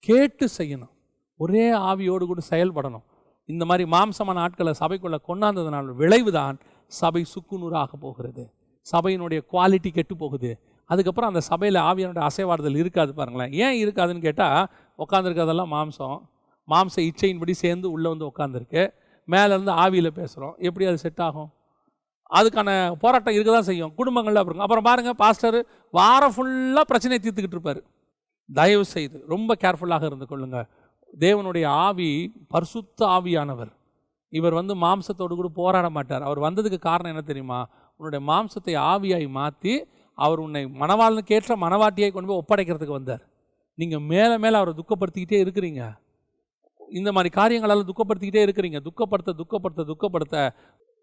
கேட்டு செய்யணும், ஒரே ஆவியோடு கூட செயல்படணும். இந்த மாதிரி மாம்சமான ஆட்களை சபைக்குள்ளே கொண்டாந்ததுனால விளைவுதான் சபை சுக்குநூறாக போகிறது, சபையினுடைய குவாலிட்டி கெட்டு போகுது. அதுக்கப்புறம் அந்த சபையில் ஆவியானுடைய அசைவாடுதல் இருக்காது. பாருங்களேன், ஏன் இருக்காதுன்னு கேட்டால், உட்காந்துருக்கிறதெல்லாம் மாம்ச இச்சையின்படி சேர்ந்து உள்ளே வந்து உட்காந்துருக்கு. மேலேருந்து ஆவியில் பேசுகிறோம், எப்படி அது செட் ஆகும்? அதுக்கான போராட்டம் இருக்க தான் செய்யும் குடும்பங்களில். அப்புறம் பாருங்கள், பாஸ்டர் வாரம் ஃபுல்லாக பிரச்சனையை தீர்த்துக்கிட்டு இருப்பார். தயவு செய்து ரொம்ப கேர்ஃபுல்லாக இருந்து கொள்ளுங்க. தேவனுடைய ஆவி பரிசுத்த ஆவியானவர். இவர் வந்து மாம்சத்தோடு கூட போராட மாட்டார். அவர் வந்ததுக்கு காரணம் என்ன தெரியுமா? உன்னுடைய மாம்சத்தை ஆவியாய் மாற்றி அவர் உன்னை மணவாளனுக்கு ஏற்ற மணவாட்டியை கொண்டு போய் ஒப்படைக்கிறதுக்கு வந்தார். நீங்கள் மேலே மேலே அவரை துக்கப்படுத்திக்கிட்டே இருக்கிறீங்க. இந்த மாதிரி காரியங்களால் துக்கப்படுத்திக்கிட்டே இருக்கிறீங்க. துக்கப்படுத்த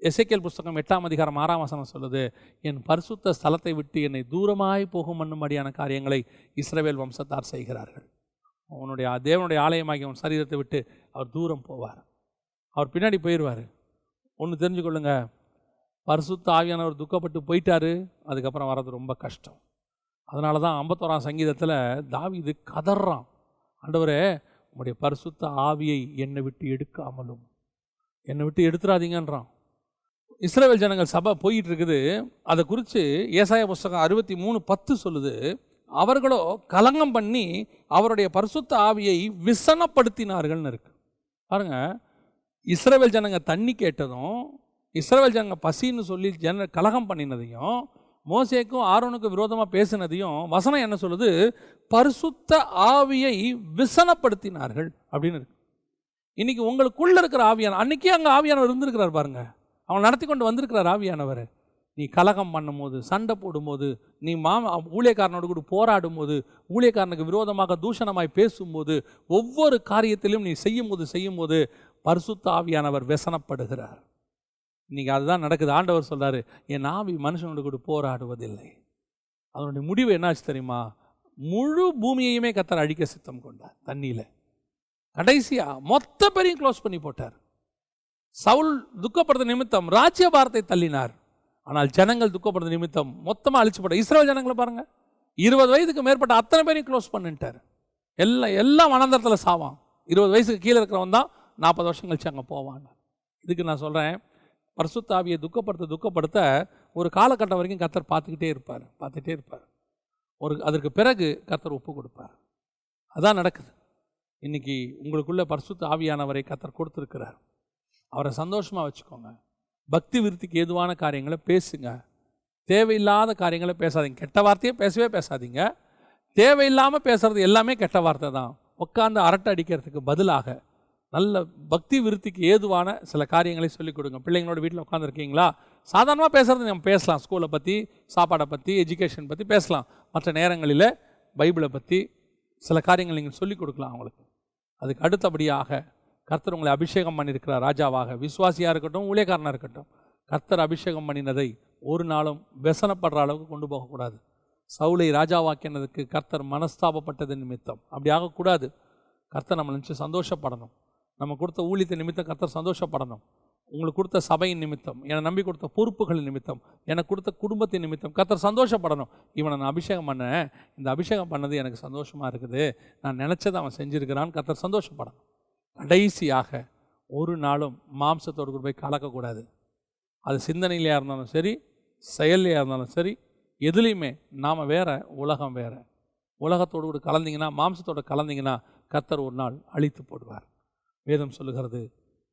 எசேக்கியேல் புஸ்தகம் 8ஆம் அதிகாரம் 6ஆம் வசனம் சொல்லுது, என் பரிசுத்த ஸ்தலத்தை விட்டு என்னை தூரமாய் போகும் பண்ணும்படியான காரியங்களை இஸ்ரவேல் வம்சத்தார் செய்கிறார்கள். அவனுடைய தேவனுடைய ஆலயமாகி அவன் சரீரத்தை விட்டு அவர் தூரம் போவார், அவர் பின்னாடி போயிடுவார். ஒன்று தெரிஞ்சுக்கொள்ளுங்க, பரிசுத்த ஆவியானவர் துக்கப்பட்டு போயிட்டாரு, அதுக்கப்புறம் வர்றது ரொம்ப கஷ்டம். அதனால தான் 51ஆம் சங்கீதத்தில் தாவீது கதறான், ஆண்டவரே உங்களுடைய பரிசுத்த ஆவியை என்னை விட்டு எடுக்காமலும், என்னை விட்டு எடுத்துடாதீங்கன்றான். இஸ்ரவேல் ஜனங்கள் சபை போயிட்டு இருக்குது. அதை குறித்து ஏசாயா புஸ்தகம் 63:10 சொல்லுது, அவர்களோ கலங்கம் பண்ணி அவருடைய பரிசுத்த ஆவியை விசனப்படுத்தினார்கள்னு இருக்கு. பாருங்க, இஸ்ரவேல் ஜனங்க தண்ணி கேட்டதும், இஸ்ரவேல் ஜனங்க பசின்னு சொல்லி கலகம் பண்ணினதையும், மோசேக்கும் ஆரோனுக்கும் விரோதமாக பேசினதையும் வசனம் என்ன சொல்லுது? பரிசுத்த ஆவியை விசனப்படுத்தினார்கள் அப்படின்னு இருக்கு. இன்னைக்கு உங்களுக்குள்ள இருக்கிற ஆவியான, அன்னைக்கே அங்கே ஆவியானவர் இருந்திருக்கிறார் பாருங்க, அவன் நடத்தி கொண்டு வந்திருக்கிறார் ஆவியானவர். நீ கலகம் பண்ணும்போது, சண்டை போடும்போது, நீ ஊழியக்காரனோடு கூட போராடும் போது, ஊழியக்காரனுக்கு விரோதமாக தூஷணமாய் பேசும்போது, ஒவ்வொரு காரியத்திலும் நீ செய்யும் போது பரிசுத்த ஆவியானவர் விசனப்படுகிறார். இன்னைக்கு அதுதான் நடக்குது. ஆண்டவர் சொல்றாரு, என் ஆவி மனுஷனோடு கூட போராடுவதில்லை. அதனுடைய முடிவு என்னாச்சு தெரியுமா? முழு பூமியையுமே கர்த்தர் அழிக்க சித்தம் கொண்டார். தண்ணியில் கடைசியா மொத்த பேரையும் க்ளோஸ் பண்ணி போட்டார். சவுல் துக்கப்படுற நிமித்தம் ராஜ்யபாரத்தை தள்ளினார், ஆனால் ஜனங்கள் துக்கப்படுற நிமித்தம் மொத்தமாக அழிச்சு போட்டார். இஸ்ரவேல் ஜனங்களை பாருங்க, 20 வயதுக்கு மேற்பட்ட அத்தனை பேரையும் க்ளோஸ் பண்ணிட்டார். எல்லாம் வனாந்தரத்தில் சாவான். 20 வயசுக்கு கீழே இருக்கிறவன் தான் 40 வருஷம் கழிச்சு அங்கே போவான். இதுக்கு நான் சொல்கிறேன், பரிசுத்த ஆவியை துக்கப்படுத்த ஒரு காலகட்டம் வரைக்கும் கர்த்தர் பார்த்துட்டே இருப்பார். அதற்கு பிறகு கர்த்தர் ஒப்பு கொடுப்பார். அதான் நடக்குது. இன்றைக்கி உங்களுக்குள்ள பரிசுத்த ஆவியானவரை கர்த்தர் கொடுத்துருக்கிறார். அவரை சந்தோஷமாக வச்சுக்கோங்க. பக்தி விருத்திக்கு ஏதுவான காரியங்களை பேசுங்க. தேவையில்லாத காரியங்களை பேசாதீங்க. கெட்ட வார்த்தையே பேசாதீங்க. தேவையில்லாமல் பேசுகிறது எல்லாமே கெட்ட வார்த்தை தான். உட்காந்து அரட்டை அடிக்கிறதுக்கு பதிலாக நல்ல பக்தி விருத்திக்கு ஏதுவான சில காரியங்களை சொல்லிக் கொடுங்க. பிள்ளைங்களோட வீட்டில் உட்காந்துருக்கீங்களா, சாதாரணமாக பேசுகிறது நம்ம பேசலாம். ஸ்கூலை பற்றி, சாப்பாடை பற்றி, எஜுகேஷன் பற்றி பேசலாம். மற்ற நேரங்களில் பைபிளை பற்றி சில காரியங்கள் நீங்கள் சொல்லிக் கொடுக்கலாம் அவங்களுக்கு. அதுக்கு அடுத்தபடியாக கர்த்தர் உங்களை அபிஷேகம் பண்ணியிருக்கிறார். ராஜாவாக, விசுவாசியாக இருக்கட்டும், ஊழியக்காரனாக இருக்கட்டும், கர்த்தர் அபிஷேகம் பண்ணினதை ஒரு நாளும் व्यसனப்படுற அளவுக்கு கொண்டு போகக்கூடாது. சவுலை ராஜாவாக்கினதுக்கு கர்த்தர் மனஸ்தாபப்பட்டது நிமித்தம் அப்படி ஆகக்கூடாது. கர்த்தர் நம்மளை நினச்சி சந்தோஷப்படணும். நம்ம கொடுத்த ஊழியத்தை நிமித்தம் கர்த்தர் சந்தோஷப்படணும். உங்களுக்கு கொடுத்த சபையின் நிமித்தம், என்னை நம்பி கொடுத்த பொறுப்புகளின் நிமித்தம், எனக்கு கொடுத்த குடும்பத்தின் நிமித்தம் கர்த்தர் சந்தோஷப்படணும். இவனை நான் அபிஷேகம் பண்ணேன், இந்த அபிஷேகம் பண்ணது எனக்கு சந்தோஷமாக இருக்குது, நான் நினச்சதை அவன் செஞ்சுருக்கிறான்னு கர்த்தர் சந்தோஷப்படணும். கடைசியாக ஒரு நாளும் மாம்சத்தோடு போய் கலக்கக்கூடாது. அது சிந்தனையிலையாக இருந்தாலும் சரி, செயல்லையாக இருந்தாலும் சரி, எதுலேயுமே நாம் வேறு, உலகம் வேறு. உலகத்தோடு கூட கலந்தீங்கன்னா, மாம்சத்தோடு கலந்தீங்கன்னா கர்த்தர் ஒரு நாள் அழித்து போடுவார். வேதம் சொல்லுகிறது,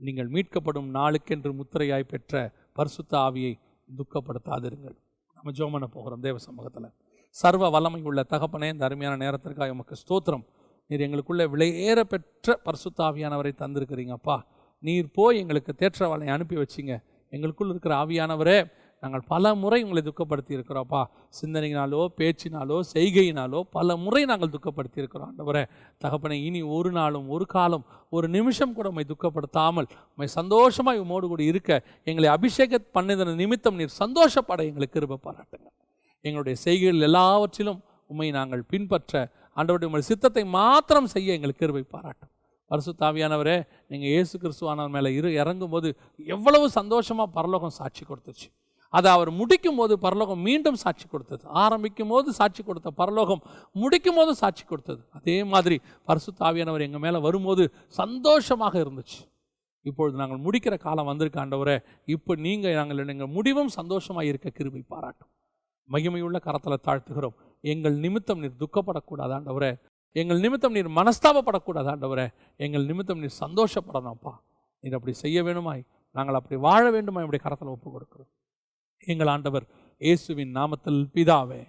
நீங்கள் மீட்கப்படும் நாளுக்கென்று முத்திரையாய் பெற்ற பரிசுத்த ஆவியை துக்கப்படுத்தாதிருங்கள். நம்ம ஜெபம் பண்ண போகிறோம் தேவ சமூகத்தில். சர்வ வல்லமை உள்ள தகப்பனே, இந்த அருமையான நேரத்திற்காக உமக்கு ஸ்தோத்திரம். நீர் எங்களுக்குள்ளே விலையேற பெற்ற பரிசுத்த ஆவியானவரை தந்திருக்கிறீங்கப்பா. நீர் போய் எங்களுக்கு தேற்றவாளை அனுப்பி வச்சிங்க. எங்களுக்குள் இருக்கிற ஆவியானவரே, நாங்கள் பல முறை உங்களை துக்கப்படுத்தி இருக்கிறோம்ப்பா. சிந்தனையினாலோ, பேச்சினாலோ, செய்கையினாலோ பல முறை நாங்கள் துக்கப்படுத்தி இருக்கிறோம். ஆண்டவரே தகப்பனை, இனி ஒரு நாளும், ஒரு காலம், ஒரு நிமிஷம் கூட உம்மை துக்கப்படுத்தாமல் உம்மை சந்தோஷமாக உம்மோடு கூட இருக்க எங்களை அபிஷேக பண்ணின நிமித்தம் நீர் சந்தோஷப்பட எங்களுக்கு கிருபை பாராட்டுங்க. எங்களுடைய செய்கைகள் எல்லாவற்றிலும் உம்மை நாங்கள் பின்பற்ற, ஆண்டவருடைய உம்முடைய சித்தத்தை மாத்திரம் செய்ய எங்களுக்கு கிருபை பாராட்டும். பரிசுத்த ஆவியானவரே, நீங்கள் இயேசு கிறிஸ்துவானவர் மேலே இறங்கும் போது எவ்வளவு சந்தோஷமாக பரலோகம் சாட்சி கொடுத்துச்சு. அதை அவர் முடிக்கும் போது பரலோகம் மீண்டும் சாட்சி கொடுத்தது. ஆரம்பிக்கும் போது சாட்சி கொடுத்த பரலோகம் முடிக்கும் போது சாட்சி கொடுத்தது. அதே மாதிரி பரிசுத்த ஆவியானவர் எங்கள் மேலே வரும்போது சந்தோஷமாக இருந்துச்சு. இப்பொழுது நாங்கள் முடிக்கிற காலம் வந்திருக்க ஆண்டவரே, இப்போ எங்கள் முடிவும் சந்தோஷமாக இருக்க கிருபை பாராட்டும். மகிமையுள்ள கரத்தில் தாழ்த்துகிறோம். எங்கள் நிமித்தம் நீர் துக்கப்படக்கூடாது ஆண்டவரே. எங்கள் நிமித்தம் நீர் மனஸ்தாபப்படக்கூடாது ஆண்டவரே. எங்கள் நிமித்தம் நீர் சந்தோஷப்படணும்ப்பா. நீர் அப்படி செய்ய வேணுமாய், நாங்கள் அப்படி வாழ வேண்டுமாய் இப்படி கரத்தில் ஒப்பு கொடுக்கிறோம். எங்கள் ஆண்டவர் இயேசுவின் நாமத்தில் பிதாவே.